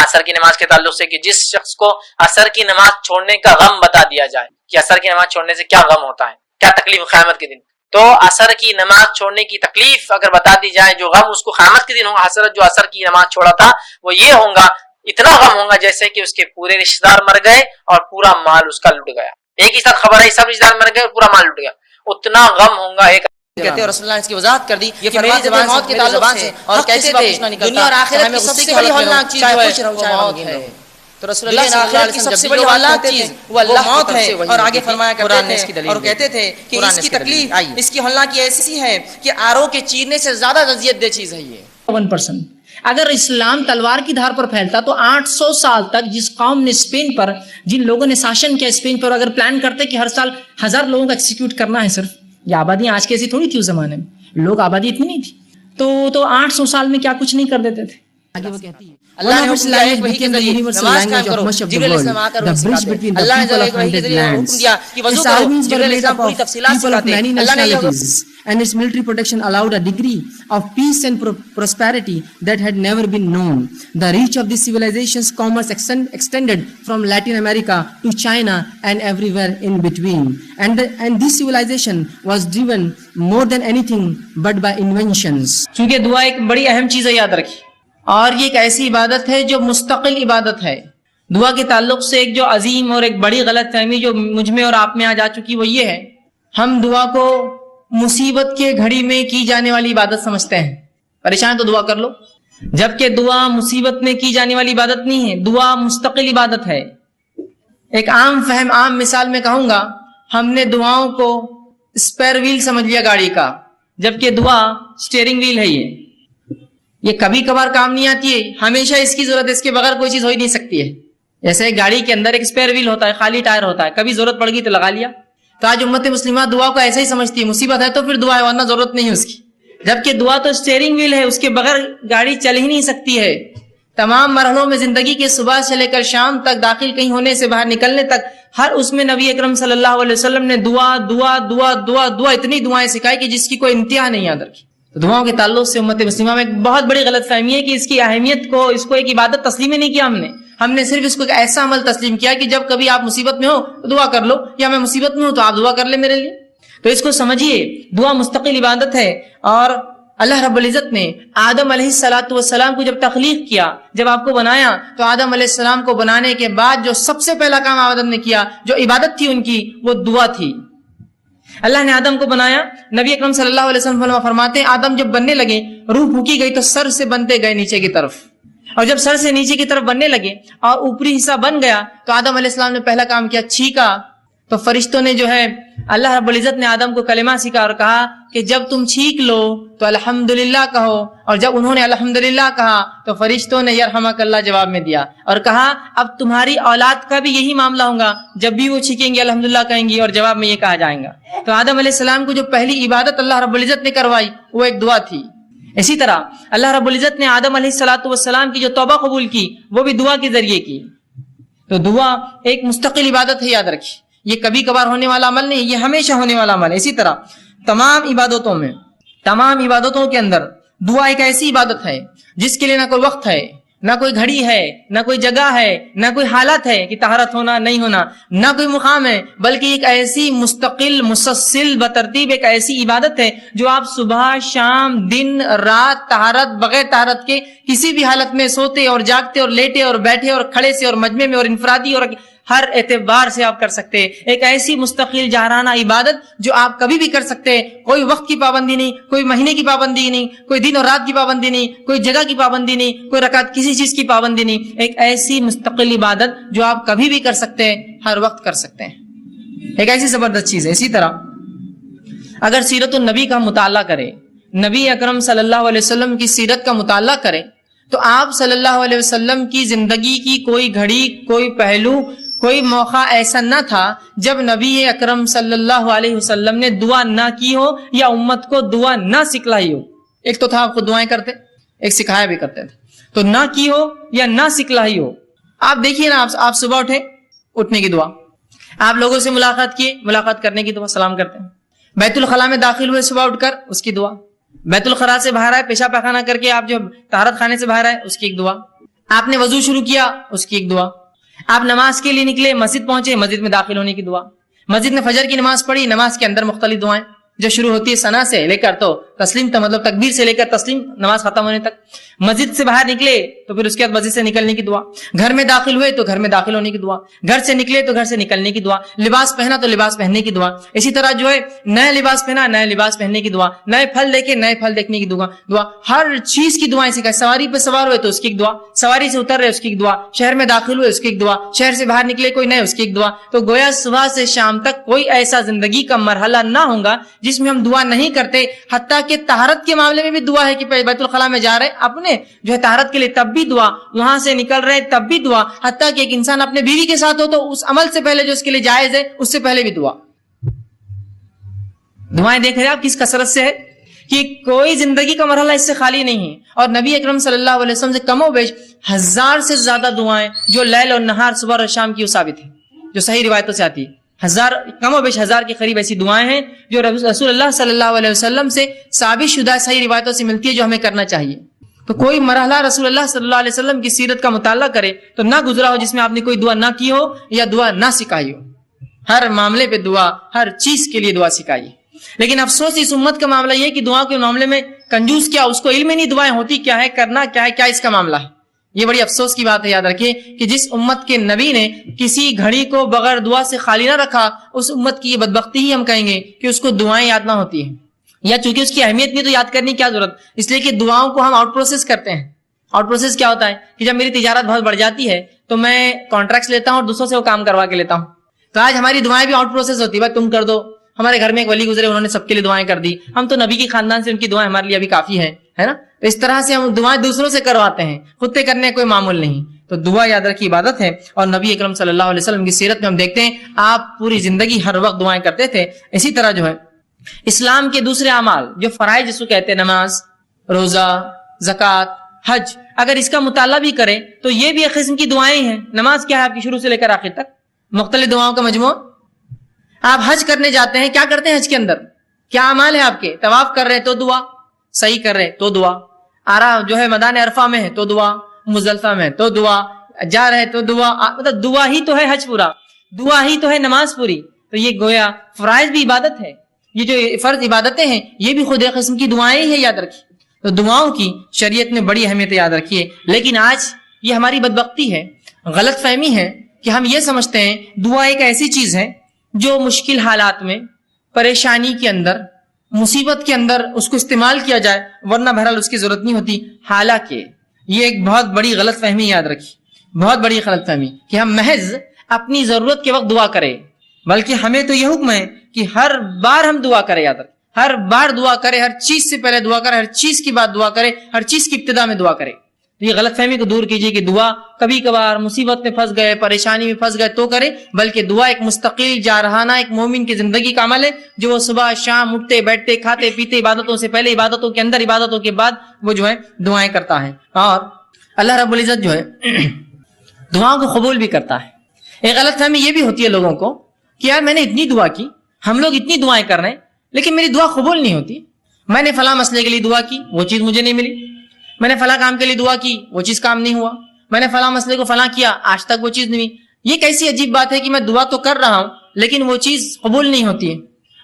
عصر کی نماز کے تعلق سے کہ جس شخص کو عصر کی نماز چھوڑنے کا غم بتا دیا جائے کہ عصر کی نماز چھوڑنے سے کیا غم ہوتا ہے، کیا تکلیف قیامت کے دن، تو عصر کی نماز چھوڑنے کی تکلیف اگر بتا دی جائے، جو غم اس کو قیامت کے دن ہوگا، حضرت جو عصر کی نماز چھوڑا تھا وہ یہ ہوگا، اتنا غم ہوگا جیسے کہ اس کے پورے رشتہ دار مر گئے اور پورا مال اس کا لٹ گیا، ایک ہی ساتھ خبر ہے سب رشتہ دار مر گئے اور پورا مال لٹ گیا، اتنا غم ہوگا۔ ایک کہتے ہیں رسول اللہ نے اس کی وضاحت کر دی یہ فرمایا جب موت کے تعلق سے اور کہتے تھے دنیا اور آخرت کی سب سے بڑی ہولناک چیز ہے وہ موت ہے، تو رسول اللہ صلی اللہ علیہ وسلم کی سب سے بڑی ہولناک چیز وہ اللہ موت ہے، اور آگے فرمایا کرتے تھے اور کہتے تھے کہ اس کی تکلیف، اس کی ہولناکی ایسی ہے کہ آروں کے چیرنے سے زیادہ اذیت دہ چیز ہے یہ 1%۔ اگر اسلام تلوار کی دھار پر پھیلتا تو 800 سال تک جس قوم نے اسپین پر، جن لوگوں نے شاشن کیا اسپین پر، اگر پلان کرتے کہ ہر سال 1000 لوگوں کا ایکسیکیوٹ کرنا ہے صرف، یہ آبادیاں آج کیسی تھوڑی تھی اس زمانے میں، لوگ آبادی اتنی نہیں تھی، تو 800 سال میں کیا کچھ نہیں کر دیتے تھے۔ آگے وہ کہتی ہے اللہ نے حکم دیا ایک وحی کے ذریعے نماز قائم کرو، جبریل علیہ السلام آ کر انہیں سکھاتے ہیں، اللہ نے ایک وحی کے ذریعے حکم دیا کہ وضو کرو، جبریل علیہ السلام پوری تفصیلات سکھاتے ہیں، اللہ نے یہ and its military protection allowed a degree of peace and prosperity that had never been known. The reach of this civilization's commerce extended from Latin America to China and everywhere in between. And this civilization was driven more than anything but by inventions. چونکہ دعا ایک بڑی اہم چیز ہے، یاد رکھیے، اور یہ ایک ایسی عبادت ہے جو مستقل عبادت ہے۔ دعا کے تعلق سے ایک جو عظیم اور ایک بڑی غلط فہمی جو مجھ میں اور آپ میں آ جا چکی وہ یہ ہے، ہم دعا کو مصیبت کے گھڑی میں کی جانے والی عبادت سمجھتے ہیں، پریشان تو دعا کر لو، جبکہ دعا مصیبت میں کی جانے والی عبادت نہیں ہے، دعا مستقل عبادت ہے۔ ایک عام فہم، عام مثال میں کہوں گا، ہم نے دعاؤں کو اسپیئر ویل سمجھ لیا گاڑی کا، جبکہ دعا اسٹیئرنگ ویل ہے۔ یہ کبھی کبھار کام نہیں آتی ہے، ہمیشہ اس کی ضرورت ہے، اس کے بغیر کوئی چیز ہو ہی نہیں سکتی ہے۔ جیسے گاڑی کے اندر ایک اسپیئر ویل ہوتا ہے، خالی ٹائر ہوتا ہے، کبھی ضرورت پڑ گئی تو لگا لیا۔ تو آج امت مسلمہ دعا کو ایسا ہی سمجھتی ہے، مصیبت ہے تو پھر دعا ہے ورنہ ضرورت نہیں ہے اس کی، جبکہ دعا تو اسٹیئرنگ ویل ہے، اس کے بغیر گاڑی چل ہی نہیں سکتی ہے۔ تمام مرحلوں میں زندگی کے صبح سے لے کر شام تک، داخل کہیں ہونے سے باہر نکلنے تک، ہر اس میں نبی اکرم صلی اللہ علیہ وسلم نے دعا دعا دعا دعا دعا اتنی دعائیں سکھائی کہ جس کی کوئی انتہا نہیں یاد رکھی۔ تو دعاؤں کے تعلق سے امت مسلمہ میں ایک بہت بڑی غلط فہمی ہے کہ اس کی اہمیت کو، اس کو ایک عبادت تسلیم ہی نہیں کیا ہم نے صرف اس کو ایک ایسا عمل تسلیم کیا کہ جب کبھی آپ مصیبت میں ہو تو دعا کر لو، یا میں مصیبت میں ہوں تو آپ دعا کر لیں میرے لیے۔ تو اس کو سمجھیے، دعا مستقل عبادت ہے، اور اللہ رب العزت نے آدم علیہ السلام کو جب تخلیق کیا، جب آپ کو بنایا، تو آدم علیہ السلام کو بنانے کے بعد جو سب سے پہلا کام آدم نے کیا، جو عبادت تھی ان کی، وہ دعا تھی۔ اللہ نے آدم کو بنایا، نبی اکرم صلی اللہ علیہ وسلم فرماتے ہیں آدم جب بننے لگے، روح پھونکی گئی تو سر سے بنتے گئے نیچے کی طرف، اور جب سر سے نیچے کی طرف بننے لگے اور اوپری حصہ بن گیا تو آدم علیہ السلام نے پہلا کام کیا، چھینکا۔ تو فرشتوں نے جو ہے، اللہ رب العزت نے آدم کو کلمہ سکھا اور کہا کہ جب تم چھینک لو تو الحمدللہ کہو، اور جب انہوں نے الحمدللہ کہا تو فرشتوں نے یرحمک اللہ جواب میں دیا اور کہا اب تمہاری اولاد کا بھی یہی معاملہ ہوگا، جب بھی وہ چھینکیں گے الحمدللہ کہیں گی اور جواب میں یہ کہا جائے گا۔ تو آدم علیہ السلام کو جو پہلی عبادت اللہ رب العزت نے کروائی وہ ایک دعا تھی۔ اسی طرح اللہ رب العزت نے آدم علیہ السلام کی جو توبہ قبول کی وہ بھی دعا کے ذریعے کی۔ تو دعا ایک مستقل عبادت ہے، یاد رکھیے، یہ کبھی کبھار ہونے والا عمل نہیں، یہ ہمیشہ ہونے والا عمل ہے۔ اسی طرح تمام عبادتوں میں، تمام عبادتوں کے اندر دعا ایک ایسی عبادت ہے جس کے لیے نہ کوئی وقت ہے، نہ کوئی گھڑی ہے، نہ کوئی جگہ ہے، نہ کوئی حالت ہے کہ طہارت ہونا نہیں ہونا، نہ کوئی مقام ہے، بلکہ ایک ایسی مستقل مسلسل بترتیب ایک ایسی عبادت ہے جو آپ صبح شام دن رات طہارت بغیر طہارت کے کسی بھی حالت میں سوتے اور جاگتے اور لیٹے اور بیٹھے اور کھڑے سے اور مجمع میں اور انفرادی اور ہر اعتبار سے آپ کر سکتے ہیں۔ ایک ایسی مستقل جاہرانہ عبادت جو آپ کبھی بھی کر سکتے ہیں، کوئی وقت کی پابندی نہیں، کوئی مہینے کی پابندی نہیں، کوئی دن اور رات کی پابندی نہیں، کوئی جگہ کی پابندی نہیں، کوئی رکعت کسی چیز کی پابندی نہیں، ایک ایسی مستقل عبادت جو آپ کبھی بھی کر سکتے ہیں، ہر وقت کر سکتے ہیں، ایک ایسی زبردست چیز ہے۔ اسی طرح اگر سیرت النبی کا مطالعہ کرے، نبی اکرم صلی اللہ علیہ وسلم کی سیرت کا مطالعہ کرے، تو آپ صلی اللہ علیہ وسلم کی زندگی کی کوئی گھڑی، کوئی پہلو، کوئی موقع ایسا نہ تھا جب نبی اکرم صلی اللہ علیہ وسلم نے دعا نہ کی ہو یا امت کو دعا نہ سکھلائی ہو۔ ایک تو تھا آپ خود دعائیں کرتے، ایک سکھایا بھی کرتے تھے، تو نہ کی ہو یا نہ سکھلائی ہو۔ آپ دیکھیے نا، آپ صبح اٹھے، اٹھنے کی دعا، آپ لوگوں سے ملاقات کیے، ملاقات کرنے کی دعا، سلام کرتے ہیں، بیت الخلاء میں داخل ہوئے صبح اٹھ کر، اس کی دعا، بیت الخلاء سے باہر آئے، پیشاب پخانہ کر کے آپ جو طہارت خانے سے باہر آئے، اس کی ایک دعا، آپ نے وضو شروع کیا، اس کی ایک دعا. آپ نماز کے لیے نکلے، مسجد پہنچے، مسجد میں داخل ہونے کی دعا. مسجد میں فجر کی نماز پڑھی، نماز کے اندر مختلف دعائیں جو شروع ہوتی ہے ثنا سے لے کر تو تسلیم، مطلب تکبیر سے لے کر تسلیم نماز ختم ہونے تک. مسجد سے باہر نکلے تو پھر اس کے بعد مسجد سے نکلنے کی دعا. گھر میں داخل ہوئے تو گھر میں داخل ہونے کی دعا. گھر سے نکلے تو گھر سے نکلنے کی دعا. لباس پہنا تو لباس پہننے کی دعا. اسی طرح جو ہے نیا لباس پہنا، نیا لباس پہننے کی دعا. نئے پھل دیکھے، نئے پھل دیکھنے کی دعا. ہر چیز کی دعائیں سکھائے. سواری پہ سوار ہوئے تو اس کی ایک دعا، سواری سے اتر رہے اس کی ایک دعا، شہر میں داخل ہوئے اس کی ایک دعا، شہر سے باہر نکلے کوئی نئے اس کی ایک دعا. تو گویا صبح سے شام تک کوئی ایسا زندگی کا مرحلہ نہ ہوگا جس میں ہم دعا نہیں کرتے. حتیٰ کہ طہارت کے معاملے میں بھی دعا ہے کہ بیت الخلاء میں جا رہے اپنے جو ہے طہارت کے لیے تب بھی دعا، وہاں سے نکل رہے تب بھی دعا. حتیٰ کہ ایک انسان اپنے بیوی کے ساتھ ہو تو اس عمل سے پہلے جو اس کے لیے جائز ہے اس سے پہلے بھی دعا. دعائیں دیکھ رہے آپ کس کثرت سے ہے کہ کوئی زندگی کا مرحلہ اس سے خالی نہیں ہے. اور نبی اکرم صلی اللہ علیہ وسلم سے کم و بیش 1000 سے زیادہ دعائیں جو لیل اور نہار صبح اور شام کی وہ ثابت ہے، جو صحیح روایتوں سے آتی ہے. کم و بیش 1000 کے قریب ایسی دعائیں ہیں جو رسول اللہ صلی اللہ علیہ وسلم سے ثابت شدہ صحیح روایتوں سے ملتی ہے جو ہمیں کرنا چاہیے. تو کوئی مرحلہ رسول اللہ صلی اللہ علیہ وسلم کی سیرت کا مطالعہ کرے تو نہ گزرا ہو جس میں آپ نے کوئی دعا نہ کی ہو یا دعا نہ سکھائی ہو. ہر معاملے پہ دعا، ہر چیز کے لیے دعا سکھائی. لیکن افسوس اس امت کا معاملہ یہ کہ دعا کے معاملے میں کنجوس کیا، اس کو علم ہی نہیں دعائیں ہوتی کیا ہے، کرنا کیا ہے، کیا اس کا معاملہ ہے. یہ بڑی افسوس کی بات ہے. یاد رکھیے کہ جس امت کے نبی نے کسی گھڑی کو بغیر دعا سے خالی نہ رکھا، اس امت کی یہ بدبختی ہی ہم کہیں گے کہ اس کو دعائیں یاد نہ ہوتی ہیں، یا چونکہ اس کی اہمیت نہیں تو یاد کرنے کی کیا ضرورت، اس لیے کہ دعاؤں کو ہم آؤٹ پروسیس کرتے ہیں. آؤٹ پروسیس کیا ہوتا ہے کہ جب میری تجارت بہت بڑھ جاتی ہے تو میں کانٹریکٹس لیتا ہوں اور دوسروں سے وہ کام کروا کے لیتا ہوں. تو آج ہماری دعائیں بھی آؤٹ پروسیس ہوتی ہے، بھائی تم کر دو. ہمارے گھر میں ایک ولی گزرے، انہوں نے سب کے لیے دعائیں کر دی. ہم تو نبی کی خاندان سے، ان کی دعائیں ہمارے لیے ابھی کافی ہے نا. تو اس طرح سے ہم دعائیں دوسروں سے کرواتے ہیں، خود سے کرنے کوئی معمول نہیں. تو دعا یاد رکھی عبادت ہے. اور نبی اکرم صلی اللہ علیہ وسلم کی سیرت میں ہم دیکھتے ہیں آپ پوری زندگی ہر وقت دعائیں کرتے تھے. اسی طرح جو ہے اسلام کے دوسرے اعمال جو فرائض جس کو کہتے ہیں، نماز، روزہ، زکوٰۃ، حج، اگر اس کا مطالعہ بھی کریں تو یہ بھی ایک قسم کی دعائیں ہیں. نماز کیا ہے آپ کی شروع سے لے کر آخر تک مختلف دعاؤں کا مجموعہ. آپ حج کرنے جاتے ہیں، کیا کرتے ہیں حج کے اندر، کیا اعمال ہے آپ کے؟ طواف کر رہے تو دعا، صحیح کر رہے تو دعا، جو ہے میدان عرفہ میں ہے تو دعا، مزدلفہ میں تو دعا، جا رہے تو دعا. مطلب دعا ہی تو ہے حج پورا، دعا ہی تو ہے نماز پوری. تو یہ گویا فرائض بھی عبادت ہے. یہ جو فرض عبادتیں ہیں یہ بھی خود ایک قسم کی دعائیں ہی ہے. یاد رکھیے تو دعاؤں کی شریعت میں بڑی اہمیت یاد رکھیے. لیکن آج یہ ہماری بدبختی ہے، غلط فہمی ہے کہ ہم یہ سمجھتے ہیں دعا ایک ایسی چیز ہے جو مشکل حالات میں، پریشانی کے اندر، مصیبت کے اندر اس کو استعمال کیا جائے، ورنہ بہرحال اس کی ضرورت نہیں ہوتی. حالانکہ یہ ایک بہت بڑی غلط فہمی یاد رکھی، بہت بڑی غلط فہمی کہ ہم محض اپنی ضرورت کے وقت دعا کریں، بلکہ ہمیں تو یہ حکم ہے کہ ہر بار ہم دعا کریں. یاد رکھیں ہر بار دعا کرے، ہر چیز سے پہلے دعا کرے، ہر چیز کی بعد دعا کرے، ہر چیز کی ابتدا میں دعا کرے. یہ غلط فہمی کو دور کیجیے کہ دعا کبھی کبھار مصیبت میں پھنس گئے، پریشانی میں پھنس گئے تو کرے، بلکہ دعا ایک مستقل جارحانہ ایک مومن کی زندگی کا عمل ہے جو وہ صبح شام اٹھتے بیٹھتے کھاتے پیتے، عبادتوں سے پہلے، عبادتوں کے اندر، عبادتوں کے بعد وہ جو ہے دعائیں کرتا ہے. اور اللہ رب العزت جو ہے دعاؤں کو قبول بھی کرتا ہے. ایک غلط فہمی یہ بھی ہوتی ہے لوگوں کو کہ یار میں نے اتنی دعا کی، ہم لوگ اتنی دعائیں کر رہے ہیں لیکن میری دعا قبول نہیں ہوتی. میں نے فلاں مسئلے کے لیے دعا کی، وہ چیز مجھے نہیں ملی. میں نے فلاں کام کے لیے دعا کی، وہ چیز کام نہیں ہوا. میں نے فلاں مسئلے کو فلاں کیا، آج تک وہ چیز نہیں ہوئی. یہ کیسی عجیب بات ہے کہ میں دعا تو کر رہا ہوں لیکن وہ چیز قبول نہیں ہوتی ہے،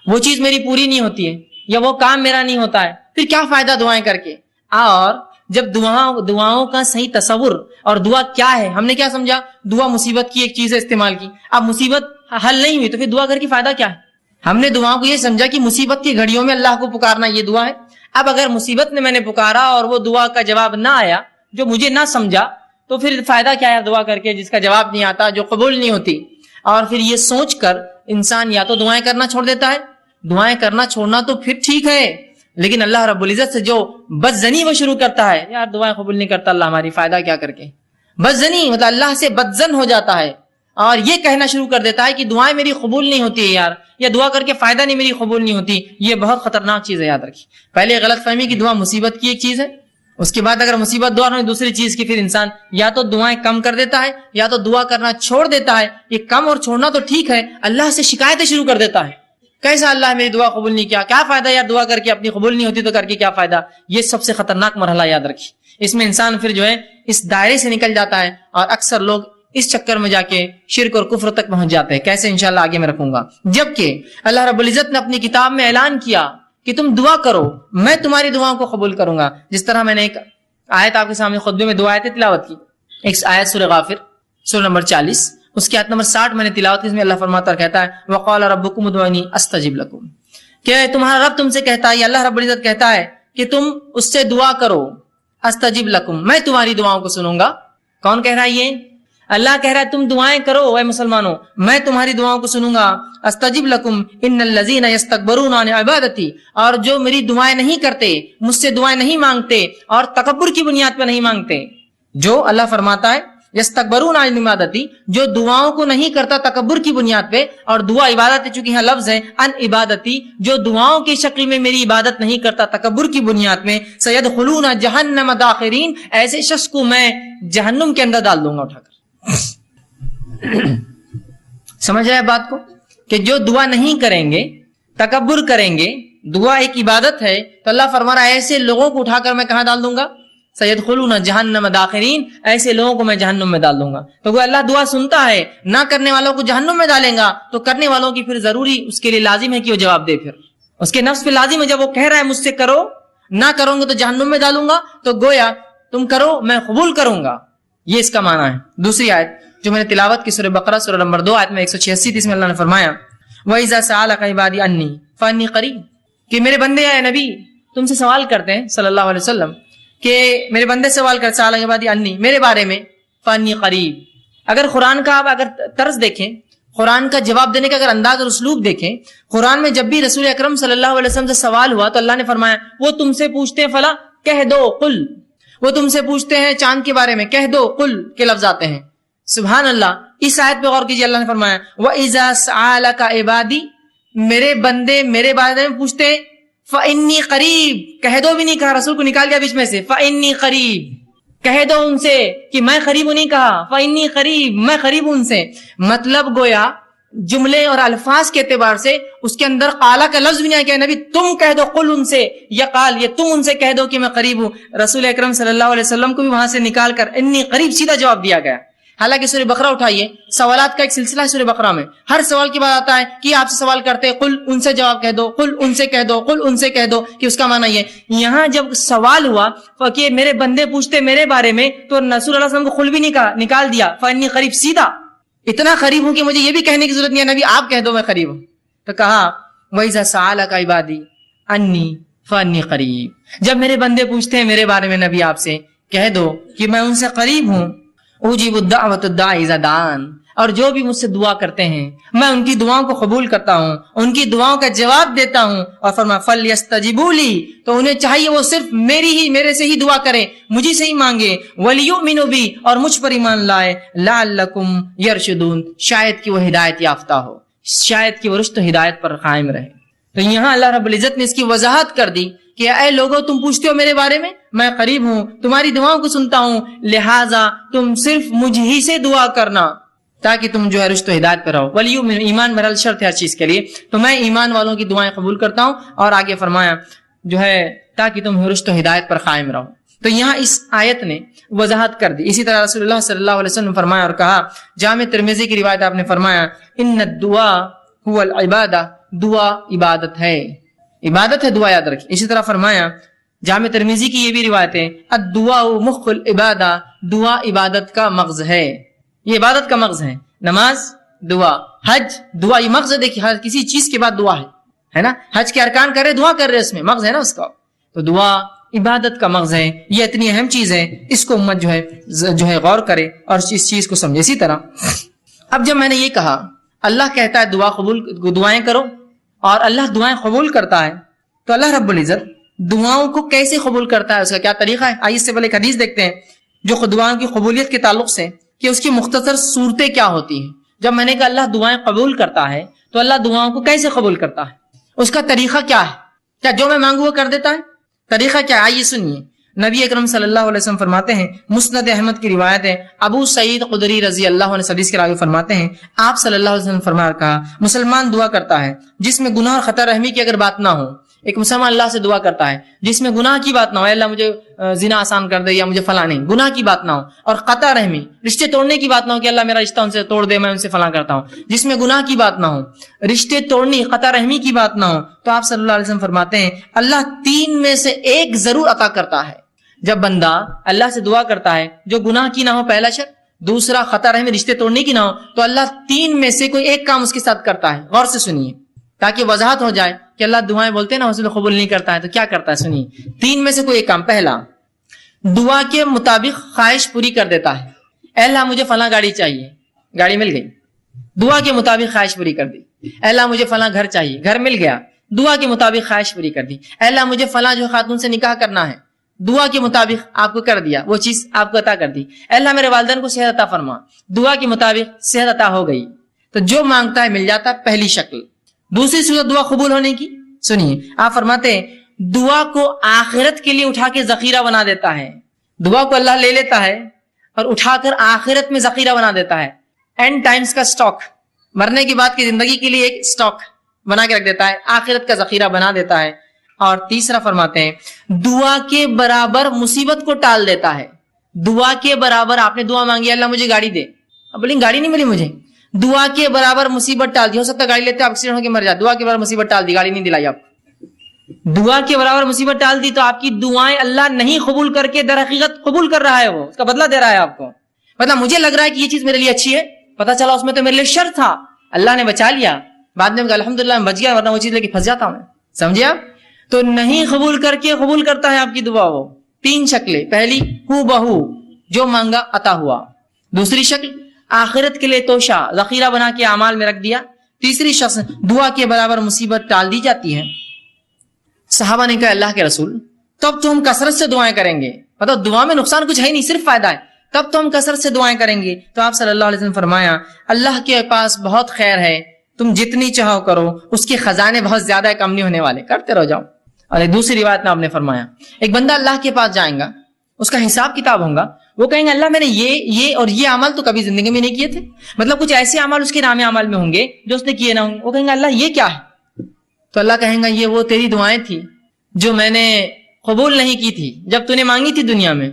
وہ چیز میری پوری نہیں ہوتی ہے، یا وہ کام میرا نہیں ہوتا ہے. پھر کیا فائدہ دعائیں کر کے؟ اور جب دعاؤں کا صحیح تصور اور دعا کیا ہے، ہم نے کیا سمجھا؟ دعا مصیبت کی ایک چیز ہے استعمال کی. اب مصیبت حل نہیں ہوئی تو پھر دعا کر کے فائدہ کیا ہے؟ ہم نے دعاؤں کو یہ سمجھا کہ مصیبت کی گھڑیوں میں اللہ کو پکارنا یہ دعا ہے. اب اگر مصیبت میں نے پکارا اور وہ دعا کا جواب نہ آیا، جو مجھے نہ سمجھا، تو پھر فائدہ کیا ہے دعا کر کے جس کا جواب نہیں آتا، جو قبول نہیں ہوتی. اور پھر یہ سوچ کر انسان یا تو دعائیں کرنا چھوڑ دیتا ہے. دعائیں کرنا چھوڑنا تو پھر ٹھیک ہے، لیکن اللہ رب العزت سے جو بدزنی وہ شروع کرتا ہے، یار دعائیں قبول نہیں کرتا اللہ ہماری، فائدہ کیا کر کے؟ بدزنی مطلب اللہ سے بدزن ہو جاتا ہے اور یہ کہنا شروع کر دیتا ہے کہ دعائیں میری قبول نہیں ہوتی ہے یار، یا دعا کر کے فائدہ نہیں میری قبول نہیں ہوتی. یہ بہت خطرناک چیز ہے. یاد رکھیے پہلے غلط فہمی کی دعا مصیبت کی ایک چیز ہے، اس کے بعد اگر مصیبت دعا ہوئی دوسری چیز کی، پھر انسان یا تو دعائیں کم کر دیتا ہے یا تو دعا کرنا چھوڑ دیتا ہے. یہ کم اور چھوڑنا تو ٹھیک ہے، اللہ سے شکایتیں شروع کر دیتا ہے. کیسا اللہ میری دعا قبول نہیں کیا، کیا فائدہ یار دعا کر کے، اپنی قبول نہیں ہوتی تو کر کے کیا فائدہ؟ یہ سب سے خطرناک مرحلہ. یاد رکھیے اس میں انسان پھر جو ہے اس دائرے سے نکل جاتا ہے اور اکثر لوگ اس چکر میں جا کے شرک اور کفر تک پہنچ جاتے ہیں. کیسے انشاءاللہ آگے میں رکھوں گا. جبکہ اللہ رب العزت نے اپنی کتاب میں اعلان کیا کہ تم دعا کرو میں تمہاری دعاؤں کو قبول کروں گا. جس طرح میں نے ایک آیت آپ کے سامنے خطبے میں 2 آیتیں تلاوت کی. ایک آیت سورہ غافر سورہ نمبر 40 اس کی آیت نمبر 60 میں نے تلاوت کی. اس میں اللہ فرماتا ہے کہتا ہے وقال ربکم ادعونی استجب لکم کہ تمہارا رب تم سے کہتا ہے, یا اللہ رب العزت کہتا ہے کہ تم اس سے دعا کرو استجب لکم میں تمہاری دعاؤں کو سنوں گا. کون کہہ رہا ہے یہ؟ اللہ کہہ رہا ہے تم دعائیں کرو اے مسلمانوں میں تمہاری دعاؤں کو سنوں گا. استجب لکم ان الذین یستکبرون عن عبادتی اور جو میری دعائیں نہیں کرتے مجھ سے دعائیں نہیں مانگتے اور تکبر کی بنیاد پہ نہیں مانگتے. جو اللہ فرماتا ہے یستکبرون عن عبادتی جو دعاؤں کو نہیں کرتا تکبر کی بنیاد پہ, اور دعا عبادت چونکہ یہاں لفظ ہے ان عبادتی جو دعاؤں کی شکل میں میری عبادت نہیں کرتا تکبر کی بنیاد میں سیدخلون جہنم داخرین ایسے شخص کو میں جہنم کے اندر ڈال دوں گا اٹھا کر. سمجھ رہے بات کو کہ جو دعا نہیں کریں گے تکبر کریں گے, دعا ایک عبادت ہے, تو اللہ فرما رہا ہے ایسے لوگوں کو اٹھا کر میں کہاں ڈال دوں گا سیدخلون جہنم داخرین ایسے لوگوں کو میں جہنم میں ڈال دوں گا. تو وہ اللہ دعا سنتا ہے, نہ کرنے والوں کو جہنم میں ڈالیں گا تو کرنے والوں کی پھر ضروری اس کے لیے لازم ہے کہ وہ جواب دے. پھر اس کے نفس پہ لازم ہے جب وہ کہہ رہا ہے مجھ سے کرو نہ کرو گے تو جہنم میں ڈالوں گا تو گویا تم کرو میں قبول کروں گا. یہ اس کا معنی ہے. دوسری آیت جو میں نے تلاوت کی سورہ بقرہ سورہ نمبر 2 آیت میں 186 اس میں اللہ نے فرمایا وَإِذَا سَأَلَكَ عِبَادِي عَنِّي فَإِنِّي قَرِيبٌ کہ میرے بندے اے نبی تم سے سوال کرتے ہیں صلی اللہ علیہ وسلم کہ میرے بندے سوال کرتے سَأَلَكَ عِبَادِي عَنِّي میرے بارے میں فَإِنِّي قَرِيبٌ. اگر قرآن کا آپ اگر طرز دیکھیں, قرآن کا جواب دینے کا اگر انداز اور اسلوب دیکھیں, قرآن میں جب بھی رسول اکرم صلی اللہ علیہ وسلم سے سوال ہوا تو اللہ نے فرمایا وہ تم سے پوچھتے ہیں فلا کہہ دو قل, وہ تم سے پوچھتے ہیں چاند کے بارے میں کہہ دو قل کے لفظ آتے ہیں. سبحان اللہ. اس آیت پہ غور کیجیے, اللہ نے فرمایا وَإِذَا سَأَلَكَ عِبَادِي میرے بندے میرے بارے میں پوچھتے فَإِنِّي قَرِيب کہہ دو بھی نہیں کہا, رسول کو نکال دیا بیچ میں سے فَإِنِّي قَرِيب کہہ دو ان سے کہ میں قریب ہوں نہیں کہا فَإِنِّي قَرِيب میں قریب ہوں ان سے. مطلب گویا جملے اور الفاظ کے اعتبار سے اس کے اندر قالا کا لفظ بھی نہیں آیا کہ نبی تم کہہ دو قل ان سے, یا قال یہ تم ان سے کہہ دو کہ میں قریب ہوں. رسول اکرم صلی اللہ علیہ وسلم کو بھی وہاں سے نکال کر انی قریب سیدھا جواب دیا گیا. حالانکہ سورہ بقرہ اٹھائیے سوالات کا ایک سلسلہ ہے. سورہ بقرہ میں ہر سوال کے بعد آتا ہے کہ آپ سے سوال کرتے قل ان سے جواب کہہ دو قل ان سے کہہ دو قل ان سے کہہ دو, کہ اس کا معنی یہ. یہاں جب سوال ہوا کہ میرے بندے پوچھتے میرے بارے میں تو رسول اللہ صلی اللہ علیہ وسلم کو قل بھی نہیں کہا, نکال دیا فانی قریب سیدھا. اتنا قریب ہوں کہ مجھے یہ بھی کہنے کی ضرورت نہیں ہے نبی آپ کہہ دو میں قریب ہوں. تو کہا وَإِذَا سَأَلَكَ عِبَادِي عَنِّي فَإِنِّي قَرِيبٌ جب میرے بندے پوچھتے ہیں میرے بارے میں نبی آپ سے کہہ دو کہ میں ان سے قریب ہوں. اجیب الدعوۃ الداعی اذا دعان اور جو بھی مجھ سے دعا کرتے ہیں میں ان کی دعاؤں کو قبول کرتا ہوں, ان کی دعاؤں کا جواب دیتا ہوں. اور فرمایا فلیستجیبوا لی تو انہیں چاہیے وہ صرف میرے سے ہی دعا کریں, مجھے سے ہی مانگے. ولیؤمنوا بی اور مجھ پر ایمان لائے. لعلکم یرشدون شاید کہ وہ ہدایت یافتہ ہو, شاید کہ وہ رشد و ہدایت پر قائم رہے. تو یہاں اللہ رب العزت نے اس کی وضاحت کر دی کہ اے لوگو تم پوچھتے ہو میرے بارے میں قریب ہوں, تمہاری دعاؤں کو سنتا ہوں, لہٰذا تم صرف مجھ ہی سے دعا کرنا تاکہ تم جو ہے رشد و ہدایت پر رہو. ولیؤمن ایمان بہرحال شرط ہے ہر چیز کے لیے, تو میں ایمان والوں کی دعائیں قبول کرتا ہوں. اور آگے فرمایا جو ہے تاکہ تم رشد و ہدایت پر قائم رہو. تو یہاں اس آیت نے وضاحت کر دی. اسی طرح رسول اللہ صلی اللہ علیہ وسلم فرمایا اور کہا, جامع ترمذی کی روایت آپ نے فرمایا ان الدعاء هو العبادہ دعا عبادت ہے, عبادت ہے دعا یاد رکھیں. اسی طرح فرمایا جامع ترمذی کی یہ بھی روایت ہے الدعاء مخ العبادہ دعا عبادت کا مغز ہے, یہ عبادت کا مغز ہے. نماز دعا, حج دعا, یہ مغز ہے. دیکھیے ہر کسی چیز کے بعد دعا ہے نا, حج کے ارکان کر رہے دعا کر رہے اس میں مغز ہے نا اس کا, تو دعا عبادت کا مغز ہے. یہ اتنی اہم چیز ہے, اس کو امت جو ہے غور کرے اور اس چیز کو سمجھے. اسی طرح اب جب میں نے یہ کہا اللہ کہتا ہے دعائیں کرو اور اللہ دعائیں قبول کرتا ہے, تو اللہ رب العزت دعاؤں کو کیسے قبول کرتا ہے, اس کا کیا طریقہ ہے. آئیے اس سے پہلے ایک حدیث دیکھتے ہیں جو دعاؤں کی قبولیت کے تعلق سے کہ اس کی مختصر صورتیں کیا ہوتی ہیں. جب میں نے کہا اللہ دعائیں قبول کرتا ہے تو اللہ دعاؤں کو کیسے قبول کرتا ہے, اس کا طریقہ کیا ہے, کیا جو میں مانگوں وہ کر دیتا ہے, طریقہ کیا ہے. آئیے سنیے. نبی اکرم صلی اللہ علیہ وسلم فرماتے ہیں, مسند احمد کی روایت ہے, ابو سعید خدری رضی اللہ عنہ حدیث کے راوی فرماتے ہیں آپ صلی اللہ علیہ وسلم فرمایا کہا مسلمان دعا کرتا ہے جس میں گناہ اور خطا رحمی کی اگر بات نہ ہو, ایک مسلمان اللہ سے دعا کرتا ہے جس میں گناہ کی بات نہ ہو، اللہ مجھے زنا آسان کر دے یا مجھے فلاں نہیں، گناہ کی بات نہ ہو، اور قطع رحمی رشتے توڑنے کی بات نہ ہو کہ اللہ میرا رشتہ ان سے توڑ دے، میں ان سے فلاں کرتا ہوں، جس میں گناہ کی بات نہ ہو، رشتے توڑنی قطع رحمی کی بات نہ ہو، تو آپ صلی اللہ علیہ وسلم فرماتے ہیں اللہ 3 میں سے ایک ضرور عطا کرتا ہے۔ جب بندہ اللہ سے دعا کرتا ہے جو گناہ کی نہ ہو، پہلا شرط، دوسرا قطع رحمی رشتے توڑنے کی نہ ہو، تو اللہ 3 میں سے کوئی ایک کام اس کے ساتھ کرتا ہے۔ غور سے سنیے تاکہ وضاحت ہو جائے کہ اللہ دعائیں بولتے ہیں نا حوصلہ قبول نہیں کرتا ہے، تو کیا کرتا ہے سنیے۔ 3 میں سے کوئی ایک کام، پہلا دعا کے مطابق خواہش پوری کر دیتا ہے، اے اللہ مجھے فلاں گاڑی چاہیے، گاڑی مل گئی، دعا کے مطابق خواہش پوری کر دی۔ اے اللہ مجھے فلاں گھر چاہیے، گھر مل گیا، دعا کے مطابق خواہش پوری کر دی۔ اے اللہ مجھے فلاں جو خاتون سے نکاح کرنا ہے، دعا کے مطابق آپ کو کر دیا، وہ چیز آپ کو عطا کر دی۔ اے اللہ میرے والدین کو صحت عطا فرما، دعا کے مطابق صحت عطا ہو گئی۔ تو جو مانگتا ہے مل جاتا ہے، پہلی شکل۔ دوسری صورت دعا قبول ہونے کی، سنیے آپ فرماتے ہیں دعا کو آخرت کے لیے اٹھا کے ذخیرہ بنا دیتا ہے۔ دعا کو اللہ لے لیتا ہے اور اٹھا کر آخرت میں ذخیرہ بنا دیتا ہے، اینڈ ٹائمز کا سٹاک، مرنے کے بعد کی زندگی کے لیے ایک سٹاک بنا کے رکھ دیتا ہے، آخرت کا ذخیرہ بنا دیتا ہے۔ اور تیسرا فرماتے ہیں دعا کے برابر مصیبت کو ٹال دیتا ہے۔ دعا کے برابر آپ نے دعا مانگی اللہ مجھے گاڑی دے، اب بولیں گاڑی نہیں ملی مجھے، دعا کے برابر مصیبت ٹال دی۔ ہو سکتا ہے گاڑی لیتے آپ ایکسیڈنٹ ہو کے مر جائے، دعا کے برابر مصیبت ٹال دی، گاڑی نہیں دلائی آپ، دعا کے برابر مصیبت ٹال دی، تو آپ کی دعائیں اللہ نہیں قبول کر کے در حقیقت قبول کر رہا ہے، وہ اس کا بدلہ دے رہا ہے آپ کو۔ مطلب مجھے لگ رہا ہے کہ یہ چیز میرے لیے اچھی ہے، پتہ چلا اس میں تو میرے لیے شر تھا، اللہ نے بچا لیا، بعد میں الحمدللہ میں بچ گیا، ورنہ وہ چیز لے کے پھنس جاتا ہوں، سمجھے آپ؟ تو نہیں قبول کر کے قبول کرتا ہے آپ کی دعا وہ۔ 3 شکلیں، پہلی ہو بہو جو مانگا عطا ہوا، دوسری شکل آخرت کے لیے توشہ ذخیرہ بنا کے اعمال میں رکھ دیا، تیسری شخص دعا کے برابر مصیبت ٹال دی جاتی ہے۔ صحابہ نے کہا اللہ کے رسول تب تو ہم کثرت سے دعائیں کریں گے، مطلب دعا میں نقصان کچھ ہے نہیں صرف فائدہ ہے، تب تو ہم کثرت سے دعائیں کریں گے۔ تو آپ صلی اللہ علیہ وسلم فرمایا اللہ کے پاس بہت خیر ہے، تم جتنی چاہو کرو، اس کے خزانے بہت زیادہ ہے، کم نہیں ہونے والے، کرتے رہ جاؤ۔ اور ایک دوسری روایت میں آپ نے فرمایا ایک بندہ اللہ کے پاس جائے گا، اس کا حساب کتاب ہوگا، وہ کہیں گے اللہ میں نے یہ اور یہ عمل تو کبھی زندگی میں نہیں کیے تھے، مطلب کچھ ایسے عمل اس کے نام عمل میں ہوں گے جو اس نے کیے نہ ہوں گے، وہ کہیں گے اللہ یہ کیا ہے؟ تو اللہ کہیں گا یہ وہ تیری دعائیں تھی جو میں نے قبول نہیں کی تھی جب تو نے مانگی تھی دنیا میں۔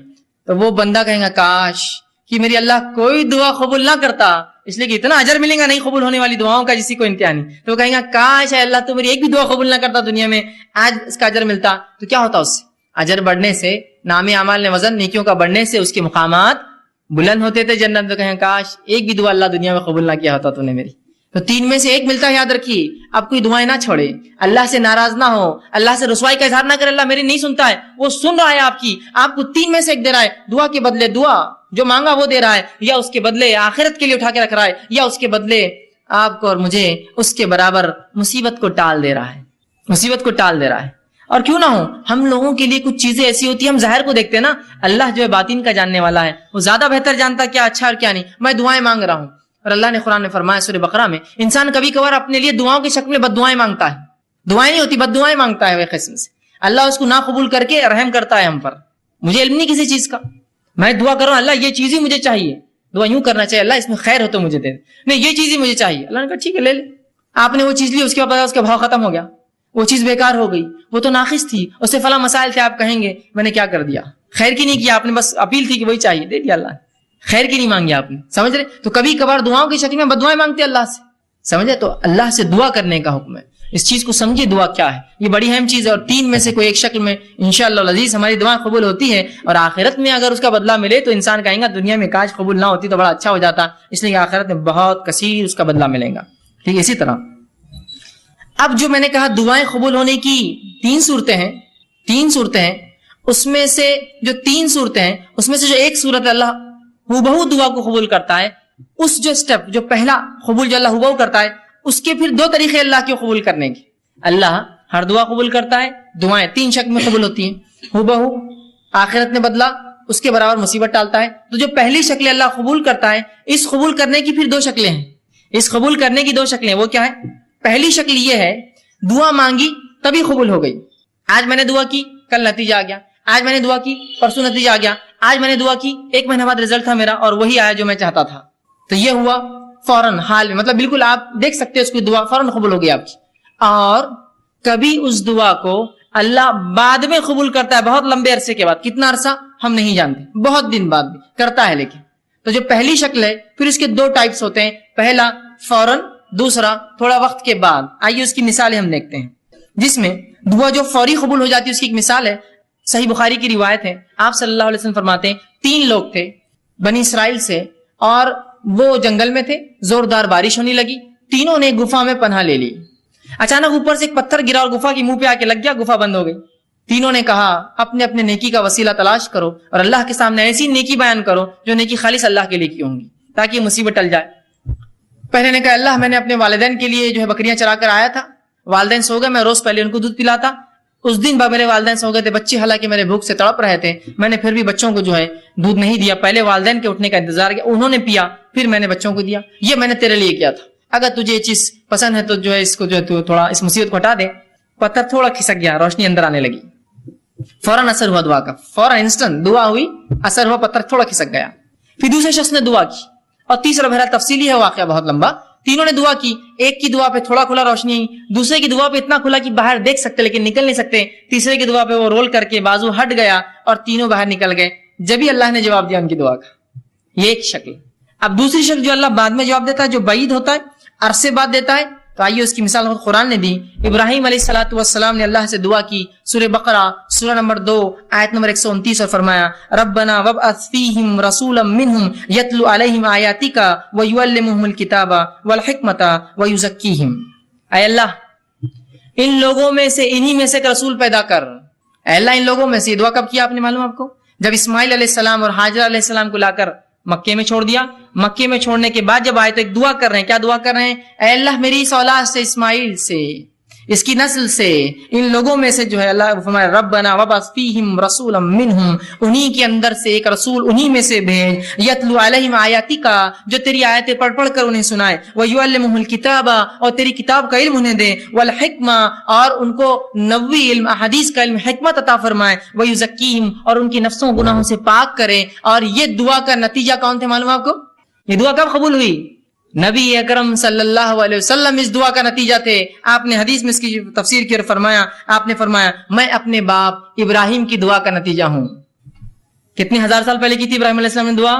تو وہ بندہ کہیں گا کاش کہ میری اللہ کوئی دعا قبول نہ کرتا، اس لیے کہ اتنا اجر ملے گا نہیں قبول ہونے والی دعاؤں کا جسی کو انتہا نہیں۔ تو وہ کہیں گا کاش ہے اللہ تو میری ایک بھی دعا قبول نہ کرتا دنیا میں، آج اس کا اجر ملتا۔ تو کیا ہوتا اس سے؟ اجر بڑھنے سے، نام اعمال نے وزن نیکیوں کا بڑھنے سے اس کے مقامات بلند ہوتے تھے جنت میں۔ کہیں کاش ایک بھی دعا اللہ دنیا میں قبول نہ کیا ہوتا تو نے میری۔ تو 3 میں سے ایک ملتا ہے، یاد رکھیے، اب کوئی دعائیں نہ چھوڑے، اللہ سے ناراض نہ ہو، اللہ سے رسوائی کا اظہار نہ کرے اللہ میری نہیں سنتا ہے، وہ سن رہا ہے آپ کی، آپ کو 3 میں سے ایک دے رہا ہے، دعا کے بدلے دعا جو مانگا وہ دے رہا ہے، یا اس کے بدلے آخرت کے لیے اٹھا کے رکھ رہا ہے، یا اس کے بدلے آپ کو اور مجھے اس کے برابر مصیبت کو ٹال دے رہا ہے، مصیبت کو ٹال دے رہا ہے۔ اور کیوں نہ ہو، ہم لوگوں کے لیے کچھ چیزیں ایسی ہوتی ہیں ہم ظاہر کو دیکھتے ہیں نا، اللہ جو ہے باطن کا جاننے والا ہے، وہ زیادہ بہتر جانتا کیا اچھا اور کیا نہیں۔ میں دعائیں مانگ رہا ہوں اور اللہ نے قرآن میں فرمایا سورہ بقرہ میں انسان کبھی کبھار اپنے لیے دعاؤں کی شکل میں بد دعائیں مانگتا ہے، دعائیں نہیں ہوتی بد دعائیں مانگتا ہے، وہ قسم سے اللہ اس کو نہ قبول کر کے رحم کرتا ہے ہم پر۔ مجھے علم نہیں کسی چیز کا، میں دعا کر رہا ہوں اللہ یہ چیز ہی مجھے چاہیے، دعا یوں کرنا چاہیے اللہ اس میں خیر ہو تو مجھے دے دے، نہیں یہ چیز ہی مجھے چاہیے، اللہ نے کہا ٹھیک ہے لے لے۔ آپ نے وہ چیز لی، اس کے بعد اس کا بھاؤ ختم ہو گیا، وہ چیز بیکار ہو گئی، وہ تو ناقص تھی، اس سے فلاں مسائل تھے، آپ کہیں گے میں نے کیا کر دیا، خیر کی نہیں کیا آپ نے، بس اپیل تھی کہ وہی چاہیے، دے دیا اللہ نے، خیر کی نہیں مانگی آپ نے، سمجھ رہے؟ تو کبھی کبھار دعاؤں کی شکل میں بد دعائیں مانگتے اللہ سے، سمجھے؟ تو اللہ سے دعا کرنے کا حکم ہے، اس چیز کو سمجھے دعا کیا ہے، یہ بڑی اہم چیز ہے، اور 3 میں سے کوئی ایک شکل میں انشاءاللہ العزیز ہماری دعا قبول ہوتی ہے، اور آخرت میں اگر اس کا بدلہ ملے تو انسان کہیں گا دنیا میں کاش قبول نہ ہوتی تو بڑا اچھا ہو جاتا، اس لیے کہ آخرت میں بہت کثیر اس کا بدلہ ملے گا۔ ٹھیک ہے، اسی طرح اب جو میں نے کہا دعائیں قبول ہونے کی 3 صورتیں ہیں، 3 صورتیں ہیں، اس میں سے جو 3 صورتیں ہیں اس میں سے جو ایک صورت اللہ ہو دعا کو قبول کرتا ہے، اس جو سٹیپ جو پہلا قبول جو اللہ ہو کرتا ہے، اس کے پھر 2 طریقے اللہ کے قبول کرنے کے۔ اللہ ہر دعا قبول کرتا ہے، دعائیں 3 شکل میں قبول ہوتی ہیں، ہو آخرت میں بدلا، اس کے برابر مصیبت ٹالتا ہے۔ تو جو پہلی شکل اللہ قبول کرتا ہے، اس قبول کرنے کی پھر 2 شکلیں ہیں، اس قبول کرنے کی 2 شکلیں، وہ کیا ہے؟ پہلی شکل یہ ہے دعا مانگی تبھی قبول ہو گئی، آج میں نے دعا کی کل نتیجہ آ گیا، آج میں نے دعا کی پرسوں نتیجہ آ گیا، آج میں نے دعا کی 1 مہینہ بعد رزلٹ تھا میرا اور وہی آیا جو میں چاہتا تھا، تو یہ ہوا فوراً حال میں، مطلب بالکل آپ دیکھ سکتے ہیں اس کی دعا فوراً قبول ہو گئی آپ کی۔ اور کبھی اس دعا کو اللہ بعد میں قبول کرتا ہے، بہت لمبے عرصے کے بعد. کتنا عرصہ ہم نہیں جانتے، بہت دن بعد بھی کرتا ہے. لیکن تو جو پہلی شکل ہے، پھر اس کے دو ٹائپس ہوتے ہیں، پہلا فوراً، دوسرا تھوڑا وقت کے بعد. آئیے اس کی مثالیں ہم دیکھتے ہیں. جس میں دعا جو فوری قبول ہو جاتی ہے اس کی ایک مثال ہے، صحیح بخاری کی روایت ہے. آپ صلی اللہ علیہ وسلم فرماتے ہیں 3 لوگ تھے بنی اسرائیل سے، اور وہ جنگل میں تھے، زوردار بارش ہونے لگی، تینوں نے گفا میں پناہ لے لی. اچانک اوپر سے ایک پتھر گرا اور گفا کی منہ پہ آ کے لگ گیا، گفا بند ہو گئی. تینوں نے کہا اپنے اپنے نیکی کا وسیلہ تلاش کرو اور اللہ کے سامنے ایسی نیکی بیان کرو جو نیکی خالص اللہ کے لیے کی ہوں گی تاکہ یہ مصیبت ٹل جائے. پہلے نے کہا اللہ میں نے اپنے والدین کے لیے جو ہے بکریاں چرا کر آیا تھا، والدین سو گئے، میں روز پہلے ان کو دودھ پلاتا. اس دن بعد میرے والدین سو گئے تھے، بچے حالانکہ میرے بھوک سے تڑپ رہے تھے، میں نے پھر بھی بچوں کو جو ہے دودھ نہیں دیا، پہلے والدین کے اٹھنے کا انتظار کیا، انہوں نے پیا، پھر میں نے بچوں کو دیا. یہ میں نے تیرے لیے کیا تھا، اگر تجھے یہ چیز پسند ہے تو جو ہے اس کو جو ہے تو تھوڑا اس مصیبت کو ہٹا دے. پتھر تھوڑا کھسک گیا، روشنی اندر آنے لگی، فوراً اثر ہوا دعا کا، فوراً انسٹنٹ دعا ہوئی، اثر ہوا، پتھر تھوڑا کھسک گیا. پھر دوسرے شخص نے دعا کی، اور تیسرا بہرحال تفصیلی ہے واقعہ بہت لمبا. تینوں نے دعا کی، ایک کی دعا پہ تھوڑا کھلا روشنی آئی، دوسرے کی دعا پہ اتنا کھلا کہ باہر دیکھ سکتے لیکن نکل نہیں سکتے، تیسرے کی دعا پہ وہ رول کر کے بازو ہٹ گیا اور تینوں باہر نکل گئے. جبھی اللہ نے جواب دیا ان کی دعا کا. یہ ایک شکل. اب دوسری شکل جو اللہ بعد میں جواب دیتا ہے، جو بعید ہوتا ہے، عرصے بعد دیتا ہے، تو آئیے اس کی مثال قرآن نے دی. ابراہیم علیہ الصلوۃ والسلام نے اللہ سے دعا کی، سورہ بقرہ سورہ نمبر 2 آیت نمبر 129، اور فرمایا ربنا وابعث فیہم رسولا منہم یتلو علیہم آیاتک ویعلمہم الکتاب والحکمۃ ویزکیہم. اے اللہ ان لوگوں میں سے، انہی میں سے ایک رسول پیدا کر. اے اللہ ان لوگوں میں سے. یہ دعا کب کیا آپ نے معلوم آپ کو؟ جب اسماعیل علیہ السلام اور حاجرہ علیہ السلام کو لا کر مکے میں چھوڑ دیا. مکے میں چھوڑنے کے بعد جب آئے تو ایک دعا کر رہے ہیں. کیا دعا کر رہے ہیں؟ اے اللہ میری اس اولاد سے، اسماعیل سے، اس کی نسل سے، ان لوگوں میں سے جو ہے اللہ فرمایا ربنا وابعث فیہم رسولا منہم، انہی کے اندر سے ایک رسول انہی میں سے بھیج، یتلو علیہم آیاتک، جو تیری آیتیں پڑھ پڑھ کر انہیں سنائے، ویعلمہم الکتاب، اور تیری کتاب کا علم انہیں دے، والحکمہ، اور ان کو نبوی علم، احادیث کا علم، حکمت عطا فرمائے، ویزکیہم، اور ان کی نفسوں گناہوں سے پاک کرے. اور یہ دعا کا نتیجہ کون تھے معلوم آپ کو؟ یہ دعا کب قبول ہوئی؟ نبی اکرم صلی اللہ علیہ وسلم اس دعا کا نتیجہ تھے. آپ نے حدیث میں اس کی تفسیر کی اور فرمایا، آپ نے فرمایا میں اپنے باپ ابراہیم کی دعا کا نتیجہ ہوں. کتنے ہزار سال پہلے کی تھی ابراہیم علیہ السلام نے دعا؟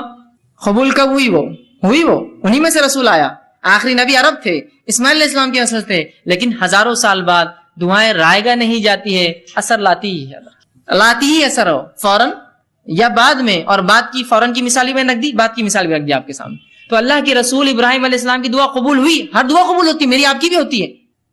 قبول کب ہوئی؟ وہ انہی میں سے رسول آیا. آخری نبی عرب تھے، اسماعیل علیہ السلام کے نسل تھے، لیکن ہزاروں سال بعد دعائیں رائے گا نہیں جاتی ہے، اثر لاتی ہی اثر ہو فوراً یا بعد میں. اور بعد کی فوراً کی مثال بھی میں رکھ دی، بعد کی مثال بھی رکھ دی آپ کے سامنے. تو اللہ کے رسول ابراہیم علیہ السلام کی دعا قبول ہوئی. ہر دعا قبول ہوتی، میری آپ کی بھی ہوتی ہے،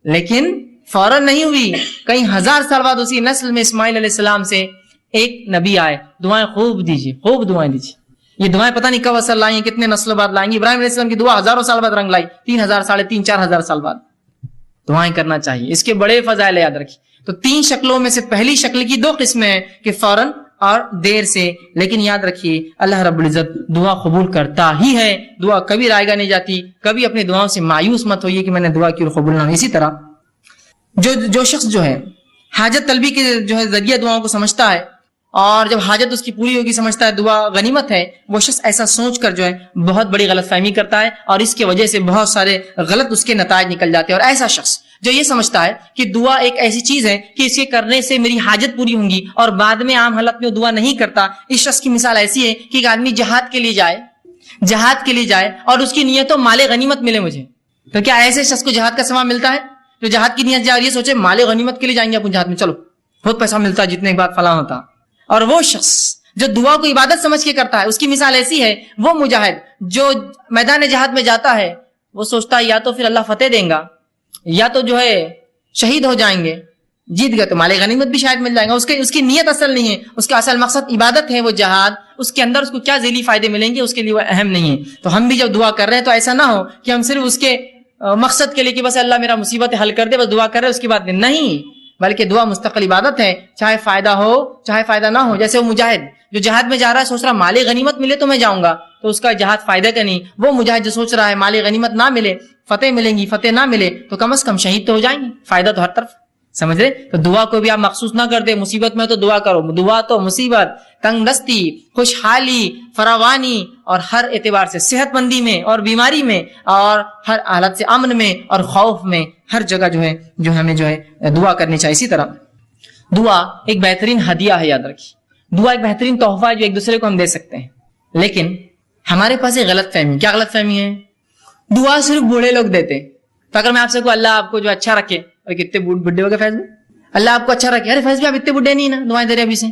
لیکن فوراً نہیں ہوئی. کئی ہزار سال بعد اسی نسل میں اسماعیل علیہ السلام سے ایک نبی آئے. دعائیں خوب دیجیے، خوب دعائیں دیجیے. یہ دعائیں پتہ نہیں کب اثر لائیں گی، کتنے نسلوں بعد لائیں گی. ابراہیم علیہ السلام کی دعا ہزاروں سال بعد رنگ لائی، 3000 3.5 4,000 سال بعد. دعائیں کرنا چاہیے، اس کے بڑے فضائل یاد رکھیے. تو 3 شکلوں میں سے پہلی شکل کی 2 قسمیں ہیں کہ فوراً اور دیر سے. لیکن یاد رکھیے اللہ رب العزت دعا قبول کرتا ہی ہے. دعا کبھی رائے گا نہیں جاتی. کبھی اپنی دعاؤں سے مایوس مت ہوئیے کہ میں نے دعا کی اور قبول نہ ہوئی. اسی طرح جو شخص جو ہے حاجت طلبی کے جو ہے ذریعہ دعاؤں کو سمجھتا ہے، اور جب حاجت اس کی پوری ہوگی سمجھتا ہے دعا غنیمت ہے، وہ شخص ایسا سوچ کر جو ہے بہت بڑی غلط فہمی کرتا ہے، اور اس کی وجہ سے بہت سارے غلط اس کے نتائج نکل جاتے ہیں. اور ایسا شخص جو یہ سمجھتا ہے کہ دعا ایک ایسی چیز ہے کہ اس کے کرنے سے میری حاجت پوری ہوں گی، اور بعد میں عام حالت میں وہ دعا نہیں کرتا، اس شخص کی مثال ایسی ہے کہ ایک آدمی جہاد کے لیے جائے اور اس کی نیت ہو مال غنیمت ملے مجھے. تو کیا ایسے شخص کو جہاد کا ثواب ملتا ہے؟ جو جہاد کی نیت جائے اور یہ سوچے مال غنیمت کے لیے جائیں گے اپنے جہاد میں، چلو بہت پیسہ ملتا ہے، جتنے ایک بات فلاں ہوتا. اور وہ شخص جو دعا کو عبادت سمجھ کے کرتا ہے، اس کی مثال ایسی ہے، وہ مجاہد جو میدان جہاد میں جاتا ہے، وہ سوچتا ہے یا تو پھر اللہ فتح دیں گا، یا تو جو ہے شہید ہو جائیں گے، جیت گئے تو مال غنیمت بھی شاید مل جائے گا. اس کی نیت اصل نہیں ہے، اس کا اصل مقصد عبادت ہے، وہ جہاد. اس کے اندر اس کو کیا ذیلی فائدے ملیں گے اس کے لیے وہ اہم نہیں ہے. تو ہم بھی جب دعا کر رہے ہیں تو ایسا نہ ہو کہ ہم صرف اس کے مقصد کے لیے کہ بس اللہ میرا مصیبت حل کر دے، بس دعا کر رہے اس کی بات نہیں، بلکہ دعا مستقل عبادت ہے، چاہے فائدہ ہو چاہے فائدہ نہ ہو. جیسے وہ مجاہد جو جہاد میں جا رہا ہے سوچ رہا مال غنیمت ملے تو میں جاؤں گا، تو اس کا جہاد فائدہ کا نہیں. وہ مجاہد جو سوچ رہا ہے مال غنیمت نہ ملے، فتح ملیں گی، فتح نہ ملے تو کم از کم شہید تو ہو جائیں گے، فائدہ تو ہر طرف. سمجھ رہے؟ تو دعا کو بھی آپ مخصوص نہ کرتے، مصیبت میں تو دعا کرو، دعا تو مصیبت، تنگ دستی، خوشحالی، فراوانی اور ہر اعتبار سے، صحت مندی میں اور بیماری میں اور ہر حالت سے امن میں اور خوف میں، ہر جگہ جو ہمیں دعا کرنی چاہیے۔ اسی طرح دعا ایک بہترین ہدیہ ہے، یاد رکھیے، دعا ایک بہترین تحفہ ہے جو ایک دوسرے کو ہم دے سکتے ہیں۔ لیکن ہمارے پاس ایک غلط فہمی، کیا غلط فہمی ہے؟ دعا صرف بوڑھے لوگ دیتے۔ تو اگر میں آپ سے کہوں اللہ آپ کو جو اچھا رکھے، اور کتنے بڈھے ہو گئے فیض بھائی، اللہ آپ کو اچھا رکھے، ارے فیض بھائی آپ اتنے بڈھے نہیں نا، دعائیں دے رہے ابھی سے۔